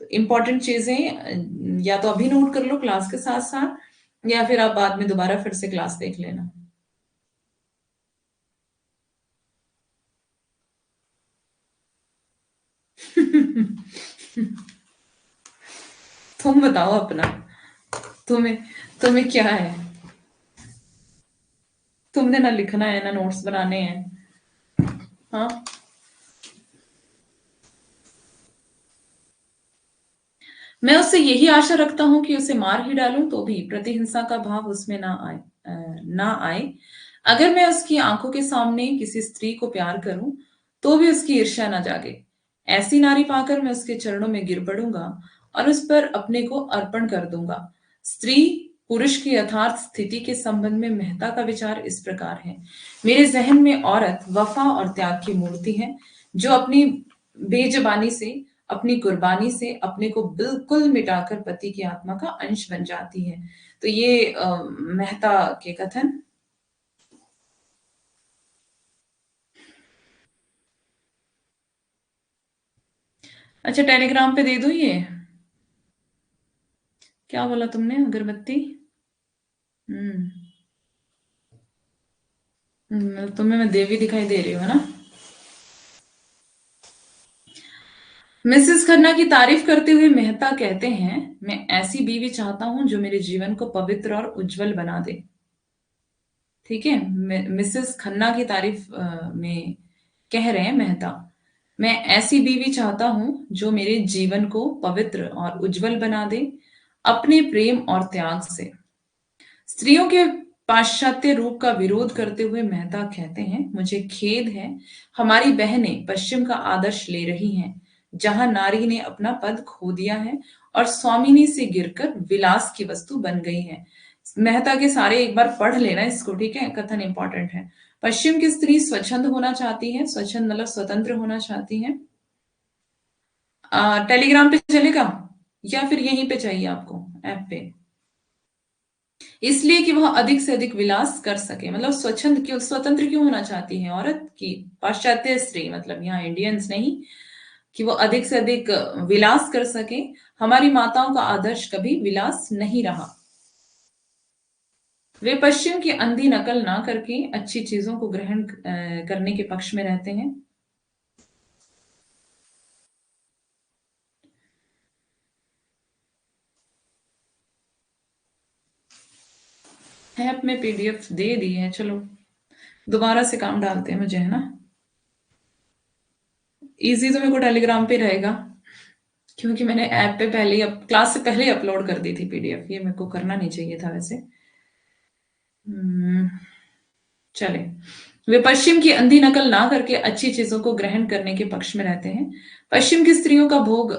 Speaker 1: तो इंपॉर्टेंट चीजें या तो अभी नोट कर लो क्लास के साथ साथ, या फिर आप बाद में दोबारा फिर से क्लास देख लेना। तुम बताओ अपना, तुम्हें तुम्हें क्या है, तुमने ना लिखना है ना नोट्स बनाने हैं। हाँ, मैं उससे यही आशा रखता हूं कि उसे मार ही डालूं तो भी प्रतिहिंसा का भाव उसमें ना आए। अगर मैं उसकी आंखों के सामने किसी स्त्री को प्यार करूं तो भी उसकी ईर्ष्या ना जागे। ऐसी नारी पाकर मैं उसके चरणों में गिर पड़ूंगा और उस पर अपने को अर्पण कर दूंगा। स्त्री पुरुष की यथार्थ स्थिति के संबंध में मेहता का विचार इस प्रकार है, मेरे जहन में औरत वफा और त्याग की मूर्ति है, जो अपनी बेजबानी से, अपनी कुर्बानी से अपने को बिल्कुल मिटाकर पति की आत्मा का अंश बन जाती है। तो ये मेहता के कथन। अच्छा, टेलीग्राम पे दे दो ये, क्या बोला तुमने, अगरबत्ती। हम्म। तुम्हें मैं देवी दिखाई दे रही हूँ, है ना। मिसेस खन्ना की तारीफ करते हुए मेहता कहते हैं, मैं ऐसी बीवी चाहता हूं जो मेरे जीवन को पवित्र और उज्जवल बना दे, ठीक है। मिसेस खन्ना की तारीफ में कह रहे हैं मेहता, मैं ऐसी बीवी चाहता हूं जो मेरे जीवन को पवित्र और उज्जवल बना दे अपने प्रेम और त्याग से। स्त्रियों के पाश्चात्य रूप का विरोध करते हुए मेहता कहते हैं, मुझे खेद है, हमारी बहनें पश्चिम का आदर्श ले रही हैं, जहां नारी ने अपना पद खो दिया है और स्वामिनी से गिरकर विलास की वस्तु बन गई है। मेहता के सारे एक बार पढ़ लेना इसको, ठीक है, कथन इंपॉर्टेंट है। पश्चिम की स्त्री स्वच्छंद होना चाहती है, स्वच्छंद मतलब स्वतंत्र होना चाहती है, टेलीग्राम पे चलेगा या फिर यहीं पे चाहिए आपको ऐप पे? इसलिए कि वह अधिक से अधिक विलास कर सके, मतलब स्वतंत्र क्यों होना चाहती है औरत की, पाश्चात्य स्त्री, मतलब यहाँ इंडियंस नहीं, कि वो अधिक से अधिक विलास कर सके। हमारी माताओं का आदर्श कभी विलास नहीं रहा। वे पश्चिम की अंधी नकल ना करके अच्छी चीजों को ग्रहण करने के पक्ष में रहते हैं। ऐप में पीडीएफ दे दी है, चलो दोबारा से काम डालते हैं मुझे, है ना। इजी तो मेरे को टेलीग्राम पे रहेगा, क्योंकि मैंने ऐप पे पहले ही क्लास से पहले ही अपलोड कर दी थी पीडीएफ। ये मेरे को करना नहीं चाहिए था वैसे। हम्म, चले। वे पश्चिम की अंधी नकल ना करके अच्छी चीजों को ग्रहण करने के पक्ष में रहते हैं। पश्चिम की स्त्रियों का भोग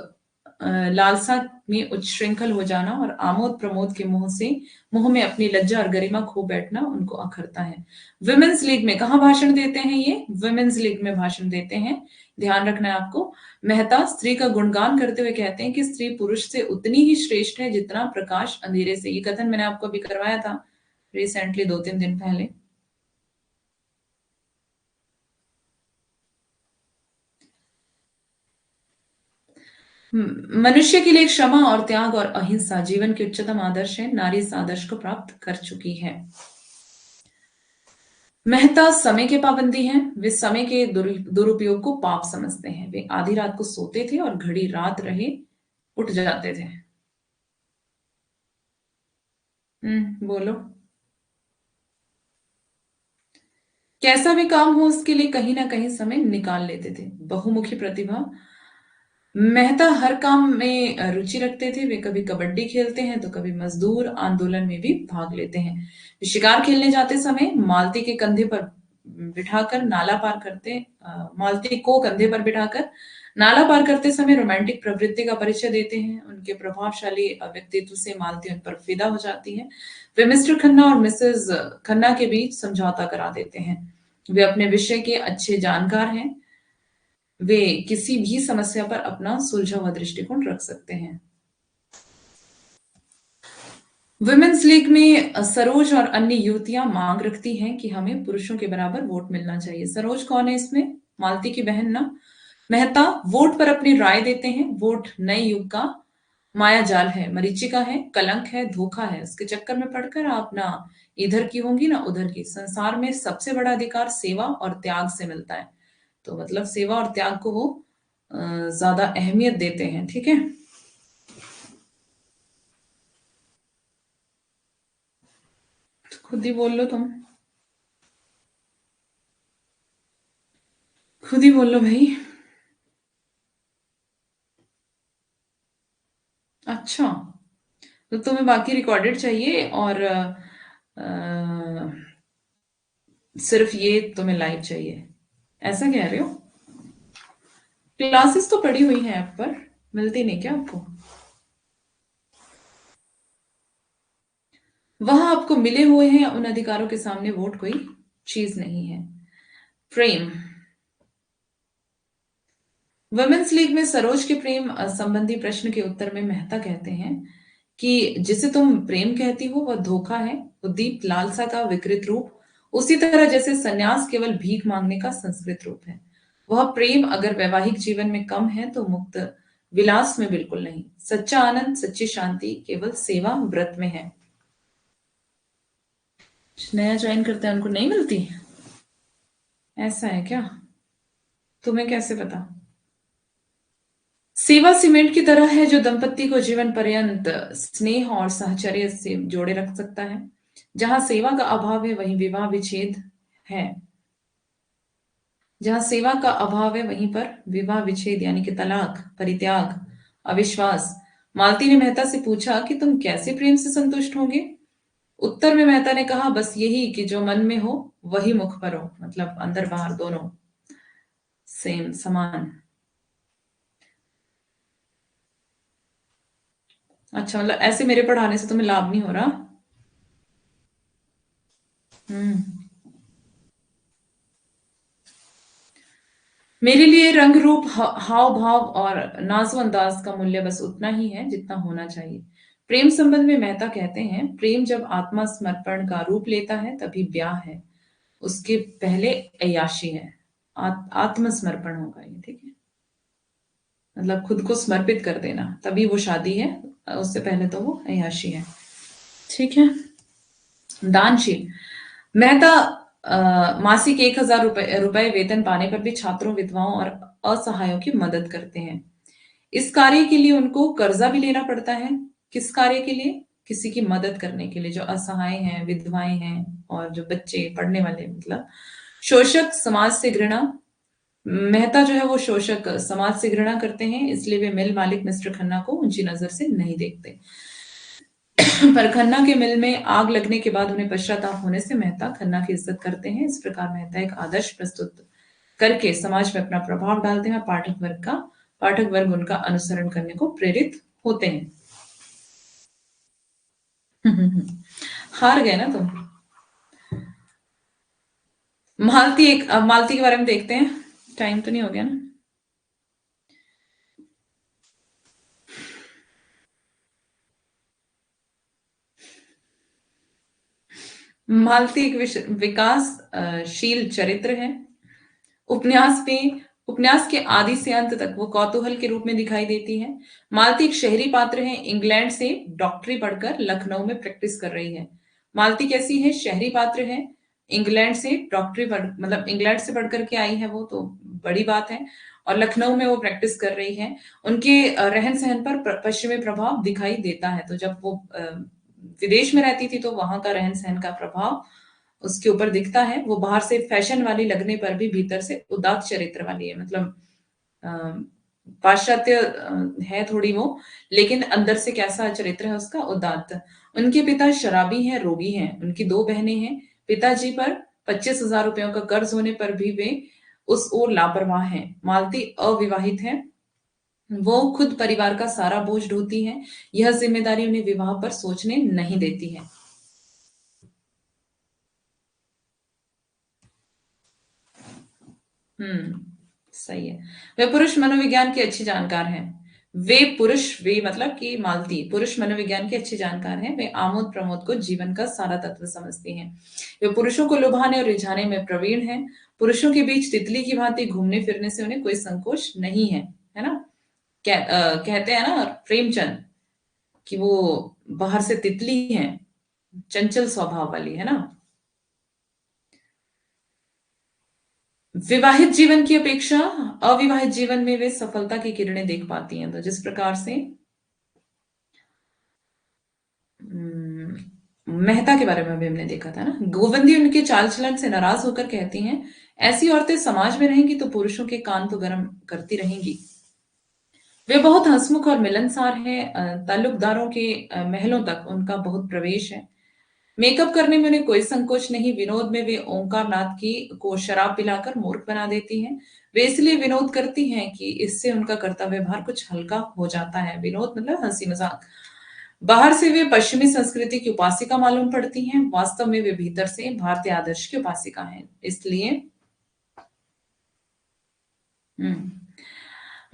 Speaker 1: लालसा में उच्छृंखल हो जाना और आमोद प्रमोद के मुंह में अपनी लज्जा और गरिमा खो बैठना उनको अखरता है। विमेन्स लीग में कहाँ भाषण देते हैं ये? विमेन्स लीग में भाषण देते हैं, ध्यान रखना है आपको। मेहता स्त्री का गुणगान करते हुए कहते हैं कि स्त्री पुरुष से उतनी ही श्रेष्ठ है जितना प्रकाश अंधेरे से। ये कथन मैंने आपको अभी करवाया था रिसेंटली, 2-3 दिन पहले। मनुष्य के लिए क्षमा और त्याग और अहिंसा जीवन के उच्चतम आदर्श है। नारी इस आदर्श को प्राप्त कर चुकी है। मेहता समय के पाबंदी हैं। वे समय के दुरुपयोग को पाप समझते हैं। वे आधी रात को सोते थे और घड़ी रात रहे उठ जाते थे। बोलो। कैसा भी काम हो उसके लिए कहीं ना कहीं समय निकाल लेते थे। बहुमुखी प्रतिभा। मेहता हर काम में रुचि रखते थे। वे कभी कबड्डी खेलते हैं तो कभी मजदूर आंदोलन में भी भाग लेते हैं। वे शिकार खेलने जाते समय मालती के कंधे पर बिठाकर नाला पार करते मालती को कंधे पर बिठाकर नाला पार करते समय रोमांटिक प्रवृत्ति का परिचय देते हैं। उनके प्रभावशाली व्यक्तित्व से मालती उन पर फिदा हो जाती है। वे मिस्टर खन्ना और मिसेस खन्ना के बीच समझौता करा देते हैं। वे अपने विषय के अच्छे जानकार हैं। वे किसी भी समस्या पर अपना सुलझा हुआ दृष्टिकोण रख सकते हैं। वुमेन्स लीग में सरोज और अन्य युवतियां मांग रखती हैं कि हमें पुरुषों के बराबर वोट मिलना चाहिए। सरोज कौन है इसमें? मालती की बहन ना। मेहता वोट पर अपनी राय देते हैं। वोट नए युग का माया जाल है, मरीचिका है, कलंक है, धोखा है। उसके चक्कर में पड़कर आप ना इधर की होंगी ना उधर की। संसार में सबसे बड़ा अधिकार सेवा और त्याग से मिलता है। तो मतलब सेवा और त्याग को वो ज्यादा अहमियत देते हैं, ठीक है। खुद ही बोल लो तुम, खुद ही बोल लो भाई। अच्छा, तो तुम्हें बाकी रिकॉर्डेड चाहिए और सिर्फ ये तुम्हें लाइव चाहिए, ऐसा कह रहे हो? क्लासेस तो पड़ी हुई हैं ऐप पर, मिलती नहीं क्या आपको? वहां आपको मिले हुए हैं। उन अधिकारों के सामने वोट कोई चीज नहीं है। प्रेम। वुमेन्स लीग में सरोज के प्रेम संबंधी प्रश्न के उत्तर में मेहता कहते हैं कि जिसे तुम प्रेम कहती हो वह धोखा है, उद्दीप लालसा का विकृत रूप, उसी तरह जैसे सन्यास केवल भीख मांगने का संस्कृत रूप है। वह प्रेम अगर वैवाहिक जीवन में कम है तो मुक्त विलास में बिल्कुल नहीं। सच्चा आनंद, सच्ची शांति केवल सेवा व्रत में है। नया ज्वाइन करते हैं उनको नहीं मिलती? ऐसा है क्या? तुम्हें कैसे पता? सेवा सीमेंट की तरह है जो दंपति को जीवन पर्यंत स्नेह और साहचर्य से जोड़े रख सकता है। जहां सेवा का अभाव है वहीं विवाह विच्छेद है। जहां सेवा का अभाव है वहीं पर विवाह विच्छेद यानी कि तलाक, परित्याग, अविश्वास। मालती ने मेहता से पूछा कि तुम कैसे प्रेम से संतुष्ट होंगे? उत्तर में मेहता ने कहा बस यही कि जो मन में हो वही मुख पर हो, मतलब अंदर बाहर दोनों सेम समान। अच्छा, मतलब ऐसे मेरे पढ़ाने से तुम्हें लाभ नहीं हो रहा? हम्म। मेरे लिए रंग रूप हाव भाव और नाजो अंदाज का मूल्य बस उतना ही है जितना होना चाहिए। प्रेम संबंध में मेहता कहते हैं, प्रेम जब आत्मा समर्पण का रूप लेता है तभी ब्याह है, उसके पहले अय्याशी है। आत्मसमर्पण होगा ये, ठीक है, मतलब खुद को समर्पित कर देना, तभी वो शादी है, उससे पहले तो वो अय्याशी है। ठीक है। दानशील मेहता मासिक 1,000 रुपए वेतन पाने पर भी छात्रों, विधवाओं और असहायों की मदद करते हैं। इस कार्य के लिए उनको कर्जा भी लेना पड़ता है। किस कार्य के लिए? किसी की मदद करने के लिए, जो असहाय हैं, विधवाएं हैं और जो बच्चे पढ़ने वाले, मतलब शोषक समाज से घृणा। मेहता जो है वो शोषक समाज से घृणा करते हैं, इसलिए वे मिल मालिक मिस्टर खन्ना को ऊंची नजर से नहीं देखते। पर खन्ना के मिल में आग लगने के बाद उन्हें पश्चाताप होने से मेहता खन्ना की इज्जत करते हैं। इस प्रकार मेहता एक आदर्श प्रस्तुत करके समाज में अपना प्रभाव डालते हैं, पाठक वर्ग उनका अनुसरण करने को प्रेरित होते हैं। हार गए ना तुम। अब मालती के बारे में देखते हैं। टाइम तो नहीं हो गया ना? मालती एक विकासशील चरित्र है। उपन्यास में उपन्यास के आदि से अंत तक वो कौतूहल के रूप में दिखाई देती है। मालती एक शहरी पात्र है, इंग्लैंड से डॉक्टरी पढ़कर लखनऊ में प्रैक्टिस कर रही है। मालती कैसी है? शहरी पात्र है, इंग्लैंड से मतलब इंग्लैंड से पढ़ करके आई है, वो तो बड़ी बात है, और लखनऊ में वो प्रैक्टिस कर रही है। उनके रहन सहन पर पश्चिमी प्रभाव दिखाई देता है। तो जब वो विदेश में रहती थी तो वहां का रहन सहन का प्रभाव उसके ऊपर दिखता है। वो बाहर से फैशन वाली लगने पर भी भीतर से उदात्त चरित्र वाली है, मतलब अ, पाश्चात्य है थोड़ी वो, लेकिन अंदर से कैसा चरित्र है उसका? उदात्त। उनके पिता शराबी हैं, रोगी हैं। उनकी दो बहनें हैं। पिताजी पर 25,000 रुपयों का कर्ज होने पर भी वे उस ओर लापरवाह हैं। मालती अविवाहित है, वो खुद परिवार का सारा बोझ ढोती है। यह जिम्मेदारी उन्हें विवाह पर सोचने नहीं देती है। सही है। वे पुरुष मनोविज्ञान की अच्छी जानकार हैं। वे मतलब कि मालती पुरुष मनोविज्ञान की अच्छी जानकार हैं। वे आमोद प्रमोद को जीवन का सारा तत्व समझती हैं। वे पुरुषों को लुभाने और रिझाने में प्रवीण हैं। पुरुषों के बीच तितली की भांति घूमने फिरने से उन्हें कोई संकोच नहीं है, है ना? कहते हैं ना प्रेमचंद कि वो बाहर से तितली हैं, चंचल स्वभाव वाली, है ना? विवाहित जीवन की अपेक्षा अविवाहित जीवन में वे सफलता की किरणें देख पाती हैं। तो जिस प्रकार से मेहता के बारे में भी हमने देखा था ना, गोविंदी उनके चाल चलन से नाराज होकर कहती हैं, ऐसी औरतें समाज में रहेंगी तो पुरुषों के कान तो गर्म करती रहेंगी। वे बहुत हंसमुख और मिलनसार हैं। ताल्लुकदारों के महलों तक उनका बहुत प्रवेश है। मेकअप करने में उन्हें कोई संकोच नहीं। विनोद में वे ओंकार नाथ की को शराब पिलाकर मूर्ख बना देती हैं। वे इसलिए विनोद करती हैं कि इससे उनका कर्तव्य भार कुछ हल्का हो जाता है। विनोद मतलब हंसी मजाक। बाहर से वे पश्चिमी संस्कृति की उपासिका मालूम पड़ती हैं, वास्तव में वे भीतर से भारतीय आदर्श की उपासिका हैं। इसलिए हम्म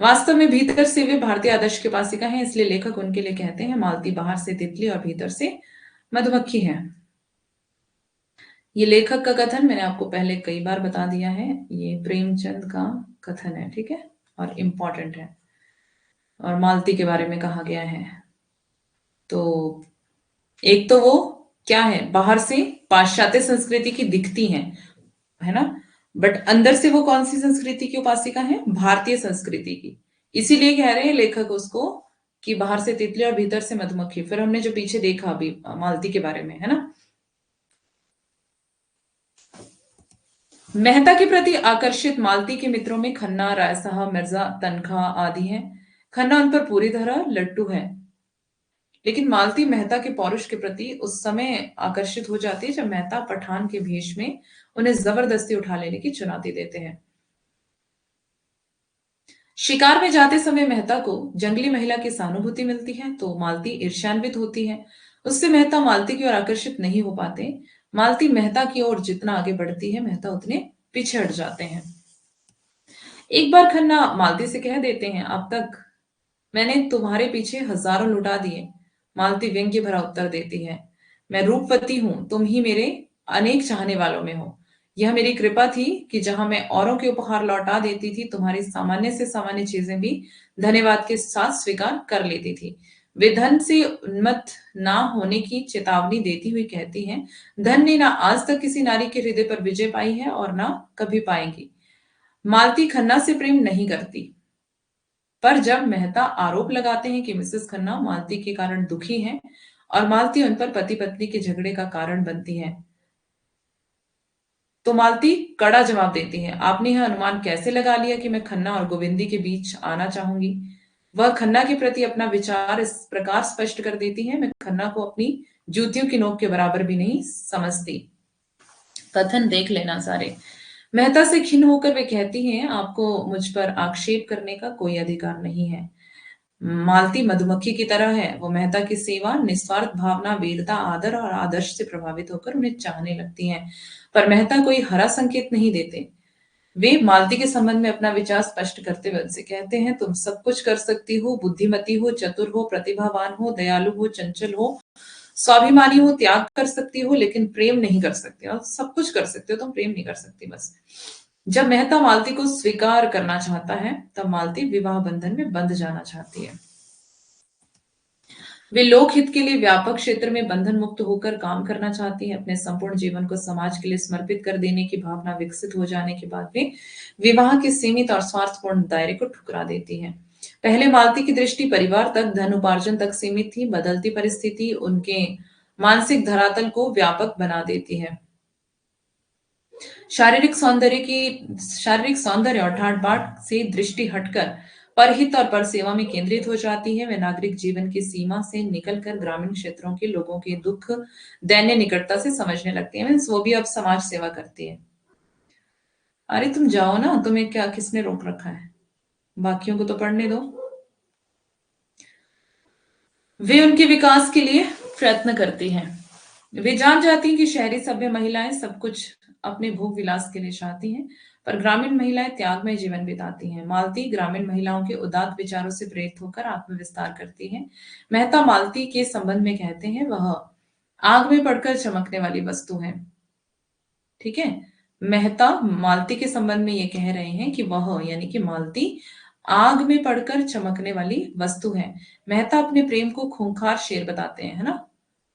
Speaker 1: वास्तव में भीतर से वे भारतीय आदर्श की उपासिका हैं, इसलिए लेखक उनके लिए कहते हैं, मालती बाहर से तितली और भीतर से मधुमक्खी है। ये लेखक का कथन मैंने आपको पहले कई बार बता दिया है। ये प्रेमचंद का कथन है, ठीक है, और इम्पोर्टेंट है, और मालती के बारे में कहा गया है। तो एक तो वो क्या है, बाहर से पाश्चात्य संस्कृति की दिखती है ना, बट अंदर से वो कौन सी संस्कृति की उपासिका है? भारतीय संस्कृति की। इसीलिए कह रहे हैं लेखक उसको कि बाहर से तितली और भीतर से मधुमक्खी। फिर हमने जो पीछे देखा अभी मालती के बारे में, है ना, मेहता के प्रति आकर्षित मालती के मित्रों में खन्ना, राय साहब, मिर्जा, तनखा आदि हैं। खन्ना उन पर पूरी तरह लट्टू है, लेकिन मालती मेहता के पौरुष के प्रति उस समय आकर्षित हो जाती है जब मेहता पठान के भेष में उन्हें जबरदस्ती उठा लेने की चुनौती देते हैं। शिकार में जाते समय मेहता को जंगली महिला की सहानुभूति मिलती है तो मालती ईर्ष्यान्वित होती है। उससे मेहता मालती की ओर आकर्षित नहीं हो पाते। मालती मेहता की ओर जितना आगे बढ़ती है, मेहता उतने पीछे हट जाते हैं। एक बार खन्ना मालती से कह देते हैं, अब तक मैंने तुम्हारे पीछे हजारों लुटा दिए। मालती व्यंग्य भरा उत्तर देती है, मैं रूपवती हूं, तुम ही मेरे अनेक चाहने वालों में हो। यह मेरी कृपा थी कि जहां मैं औरों के उपहार लौटा देती थी, तुम्हारी सामान्य से सामान्य चीजें भी धन्यवाद के साथ स्वीकार कर लेती थी। वे धन से उन्मत्त ना होने की चेतावनी देती हुई कहती हैं, धन ने ना आज तक किसी नारी के हृदय पर विजय पाई है और ना कभी पाएंगी। मालती खन्ना से प्रेम नहीं करती, पर जब मेहता आरोप लगाते हैं कि मिसेस खन्ना मालती के कारण दुखी हैं और मालती उन पर पति पत्नी के झगड़े का कारण बनती है, तो मालती कड़ा जवाब देती है, आपने यह अनुमान कैसे लगा लिया कि मैं खन्ना और गोविंदी के बीच आना चाहूंगी। वह खन्ना के प्रति अपना विचार इस प्रकार स्पष्ट कर देती है, मैं खन्ना को अपनी जूतियों की नोक के बराबर भी नहीं समझती। कथन देख लेना सारे। मेहता से खिन्न होकर वे कहती हैं, आपको मुझ पर आक्षेप करने का कोई अधिकार नहीं है। मालती मधुमक्खी की तरह है, वो मेहता की सेवा, निस्वार्थ भावना, वीरता, आदर और आदर्श से प्रभावित होकर उन्हें चाहने लगती हैं। पर मेहता कोई हरा संकेत नहीं देते। वे मालती के संबंध में अपना विचार स्पष्ट करते हुए उनसे कहते हैं, तुम सब कुछ कर सकती हो, बुद्धिमती हो, चतुर हो, प्रतिभावान हो, दयालु हो, चंचल हो, स्वाभिमानी हो, त्याग कर सकती हो, लेकिन प्रेम नहीं कर सकती। और सब कुछ कर सकते हो, तुम प्रेम नहीं कर सकती बस। जब मेहता मालती को स्वीकार करना चाहता है, तब मालती विवाह बंधन में बंध जाना चाहती है। वे लोकहित के लिए व्यापक क्षेत्र में बंधन मुक्त होकर काम करना चाहती हैं। अपने संपूर्ण जीवन को समाज के लिए समर्पित कर देने की भावना विकसित हो जाने के बाद वे विवाह के सीमित और स्वार्थपूर्ण दायरे को ठुकरा देती हैं। पहले मालती की दृष्टि परिवार तक, धन उपार्जन तक सीमित थी। बदलती परिस्थिति उनके मानसिक धरातल को व्यापक बना देती है। शारीरिक सौंदर्य और ठाट बाट से दृष्टि हटकर परहित और पर सेवा में केंद्रित हो जाती है। वे नागरिक जीवन की सीमा से निकलकर ग्रामीण क्षेत्रों के लोगों के दुख दैन्य निकटता से समझने लगती है। मीन्स वो भी अब समाज सेवा करती है। अरे तुम जाओ ना, तुम्हें क्या किसने रोक रखा है, बाकियों को तो पढ़ने दो। वे उनके विकास के लिए प्रयत्न करती हैं। वे जान जाती हैं कि शहरी सभ्य महिलाएं सब कुछ अपने भोग विलास के लिए चाहती हैं, पर ग्रामीण महिलाएं त्यागमय जीवन बिताती हैं। मालती ग्रामीण महिलाओं के उदात्त विचारों से प्रेरित होकर आत्मविस्तार करती हैं। मेहता मालती के संबंध में कहते हैं, वह आग में पड़कर चमकने वाली वस्तु है। ठीक है, मेहता मालती के संबंध में ये कह रहे हैं कि वह यानी कि मालती आग में पड़कर चमकने वाली वस्तु है। मेहता अपने प्रेम को खूंखार शेर बताते हैं, है ना।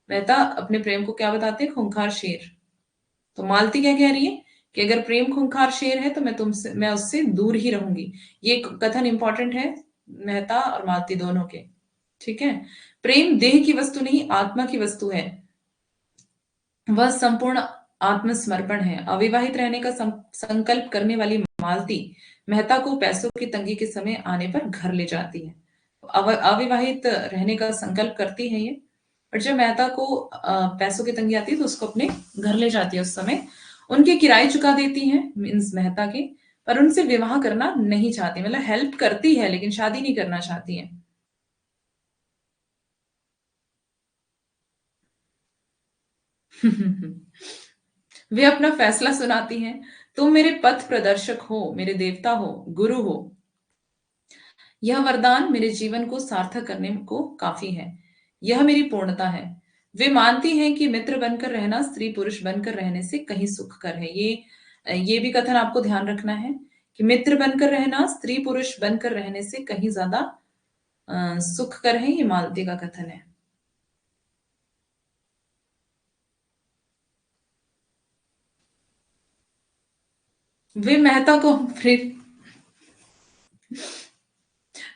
Speaker 1: मेहता अपने प्रेम को क्या बताते हैं, खूंखार शेर। तो मालती क्या कह रही है कि अगर प्रेम खूंखार शेर है तो मैं उससे दूर ही रहूंगी। ये कथन इंपॉर्टेंट है मेहता और मालती दोनों के। ठीक है, प्रेम देह की वस्तु नहीं, आत्मा की वस्तु है। वह संपूर्ण आत्मसमर्पण है। अविवाहित रहने का संकल्प करने वाली मालती मेहता को पैसों की तंगी के समय आने पर घर ले जाती है। अविवाहित रहने का संकल्प करती है ये, और जब मेहता को पैसों की तंगी आती है तो उसको अपने घर ले जाती है। उस समय उनके किराए चुका देती है मीन्स मेहता के, पर उनसे विवाह करना नहीं चाहती। मतलब हेल्प करती है लेकिन शादी नहीं करना चाहती है। वे अपना फैसला सुनाती हैं, तुम मेरे पथ प्रदर्शक हो, मेरे देवता हो, गुरु हो। यह वरदान मेरे जीवन को सार्थक करने को काफी है। यह मेरी पूर्णता है। वे मानती हैं कि मित्र बनकर रहना स्त्री पुरुष बनकर रहने से कहीं सुखकर है। ये भी कथन आपको ध्यान रखना है कि मित्र बनकर रहना स्त्री पुरुष बनकर रहने से कहीं ज्यादा सुखकर है। ये मालती का कथन है। वे मेहता को प्रेरित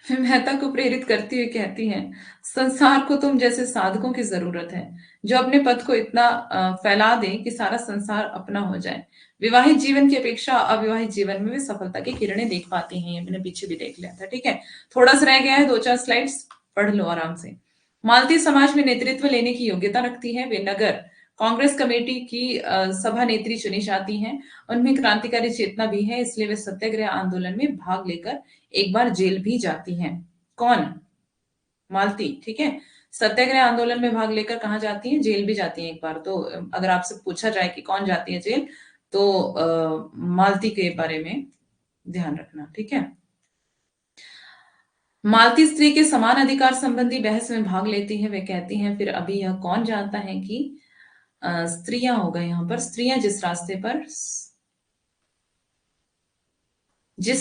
Speaker 1: फिर मेहता को प्रेरित करती हुई कहती हैं, संसार को तुम जैसे साधकों की जरूरत है, जो अपने पथ को इतना फैला दें कि सारा संसार अपना हो जाए। विवाहित जीवन की अपेक्षा अविवाहित जीवन में भी सफलता की किरणें देख पाती हैं। ये मैंने पीछे भी देख लिया था। ठीक है, थोड़ा सा रह गया है, दो चार स्लाइड्स पढ़ लो आराम से। मालती समाज में नेतृत्व लेने की योग्यता रखती है। वे नगर कांग्रेस कमेटी की सभा नेत्री चुनी जाती हैं। उनमें क्रांतिकारी चेतना भी है, इसलिए वे सत्याग्रह आंदोलन में भाग लेकर एक बार जेल भी जाती हैं। कौन? मालती। ठीक है, सत्याग्रह आंदोलन में भाग लेकर कहाँ जाती हैं, जेल भी जाती हैं एक बार। तो अगर आपसे पूछा जाए कि कौन जाती है जेल, तो मालती के बारे में ध्यान रखना, ठीक है। मालती स्त्री के समान अधिकार संबंधी बहस में भाग लेती है। वे कहती हैं, फिर अभी यह कौन जानता है कि स्त्रियां हो गए, यहाँ पर स्त्रियां जिस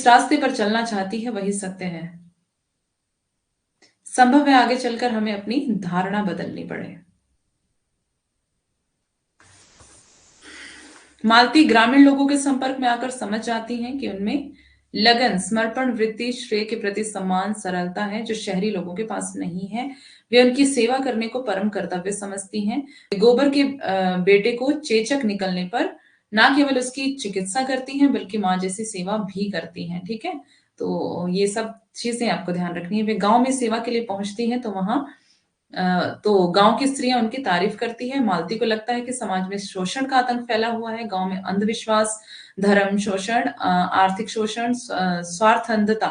Speaker 1: रास्ते पर चलना चाहती है वही सत्य है। संभव है आगे चलकर हमें अपनी धारणा बदलनी पड़े। मालती ग्रामीण लोगों के संपर्क में आकर समझ जाती हैं कि उनमें लगन, समर्पण वृत्ति, श्रेय के प्रति सम्मान, सरलता है जो शहरी लोगों के पास नहीं है। वे उनकी सेवा करने को परम कर्तव्य समझती हैं। गोबर के बेटे को चेचक निकलने पर ना केवल उसकी चिकित्सा करती हैं बल्कि माँ जैसी सेवा भी करती हैं, ठीक है। तो ये सब चीजें आपको ध्यान रखनी है। वे गांव में सेवा के लिए पहुंचती हैं तो वहां तो गांव की स्त्रियां उनकी तारीफ करती है। मालती को लगता है कि समाज में शोषण का आतंक फैला हुआ है। गांव में अंधविश्वास, धर्म शोषण, आर्थिक शोषण, स्वार्थ अंधता,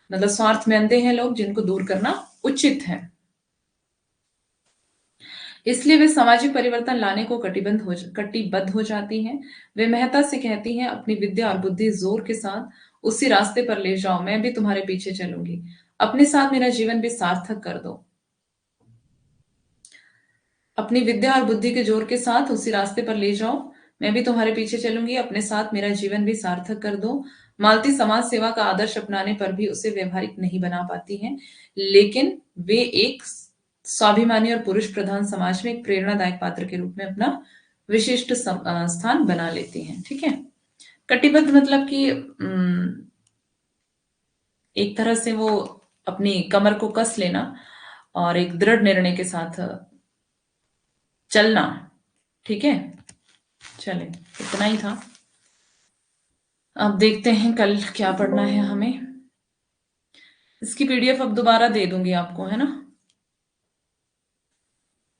Speaker 1: मतलब स्वार्थ में अंधे हैं लोग, जिनको दूर करना उचित है। इसलिए वे सामाजिक परिवर्तन लाने को कटिबद्ध हो जाती हैं। वे मेहता से कहती हैं, अपनी विद्या और बुद्धि जोर के साथ उसी रास्ते पर ले जाओ, मैं भी तुम्हारे पीछे चलूंगी। अपने साथ मेरा जीवन भी सार्थक कर दो। अपनी विद्या और बुद्धि के जोर के साथ उसी रास्ते पर ले जाओ, मैं भी तुम्हारे पीछे चलूंगी। अपने साथ मेरा जीवन भी सार्थक कर दो। मालती समाज सेवा का आदर्श अपनाने पर भी उसे व्यवहारिक नहीं बना पाती हैं, लेकिन वे एक स्वाभिमानी और पुरुष प्रधान समाज में एक प्रेरणादायक पात्र के रूप में अपना विशिष्ट स्थान बना लेती हैं, ठीक है। कटिबद्ध मतलब कि एक तरह से वो अपनी कमर को कस लेना और एक दृढ़ निर्णय के साथ चलना, ठीक है। चले, इतना ही था। अब देखते हैं कल क्या पढ़ना है हमें। इसकी पीडीएफ अब दोबारा दे दूंगी आपको, है ना,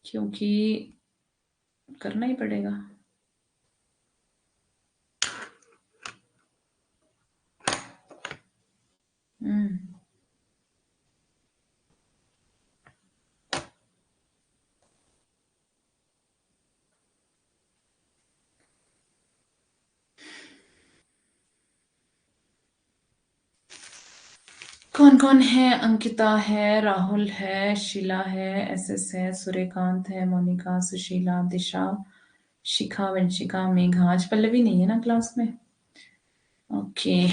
Speaker 1: क्योंकि करना ही पड़ेगा। हम्म कौन कौन है? अंकिता है, राहुल है, शीला है, एसएस है, सूर्यकांत है, मोनिका, सुशीला, दिशा, शिखा, वंशिका, मेघा। आज पल्लवी नहीं है ना क्लास में। ओके,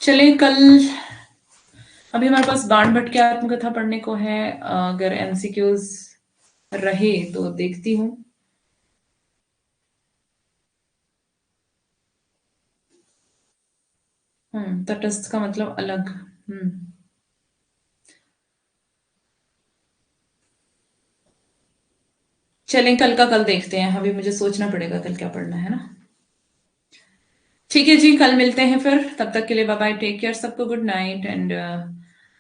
Speaker 1: चलिए कल अभी हमारे पास बाण भट्ट की आत्मकथा पढ़ने को है। अगर एमसीक्यूज रहे तो देखती हूँ। तटस्थ का मतलब अलग। चलें, कल का कल देखते हैं। अभी मुझे सोचना पड़ेगा कल क्या पढ़ना है ना। ठीक है जी, कल मिलते हैं फिर। तब तक के लिए बाय बाय, टेक केयर सबको, good night and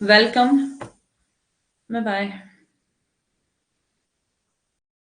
Speaker 1: welcome, bye bye.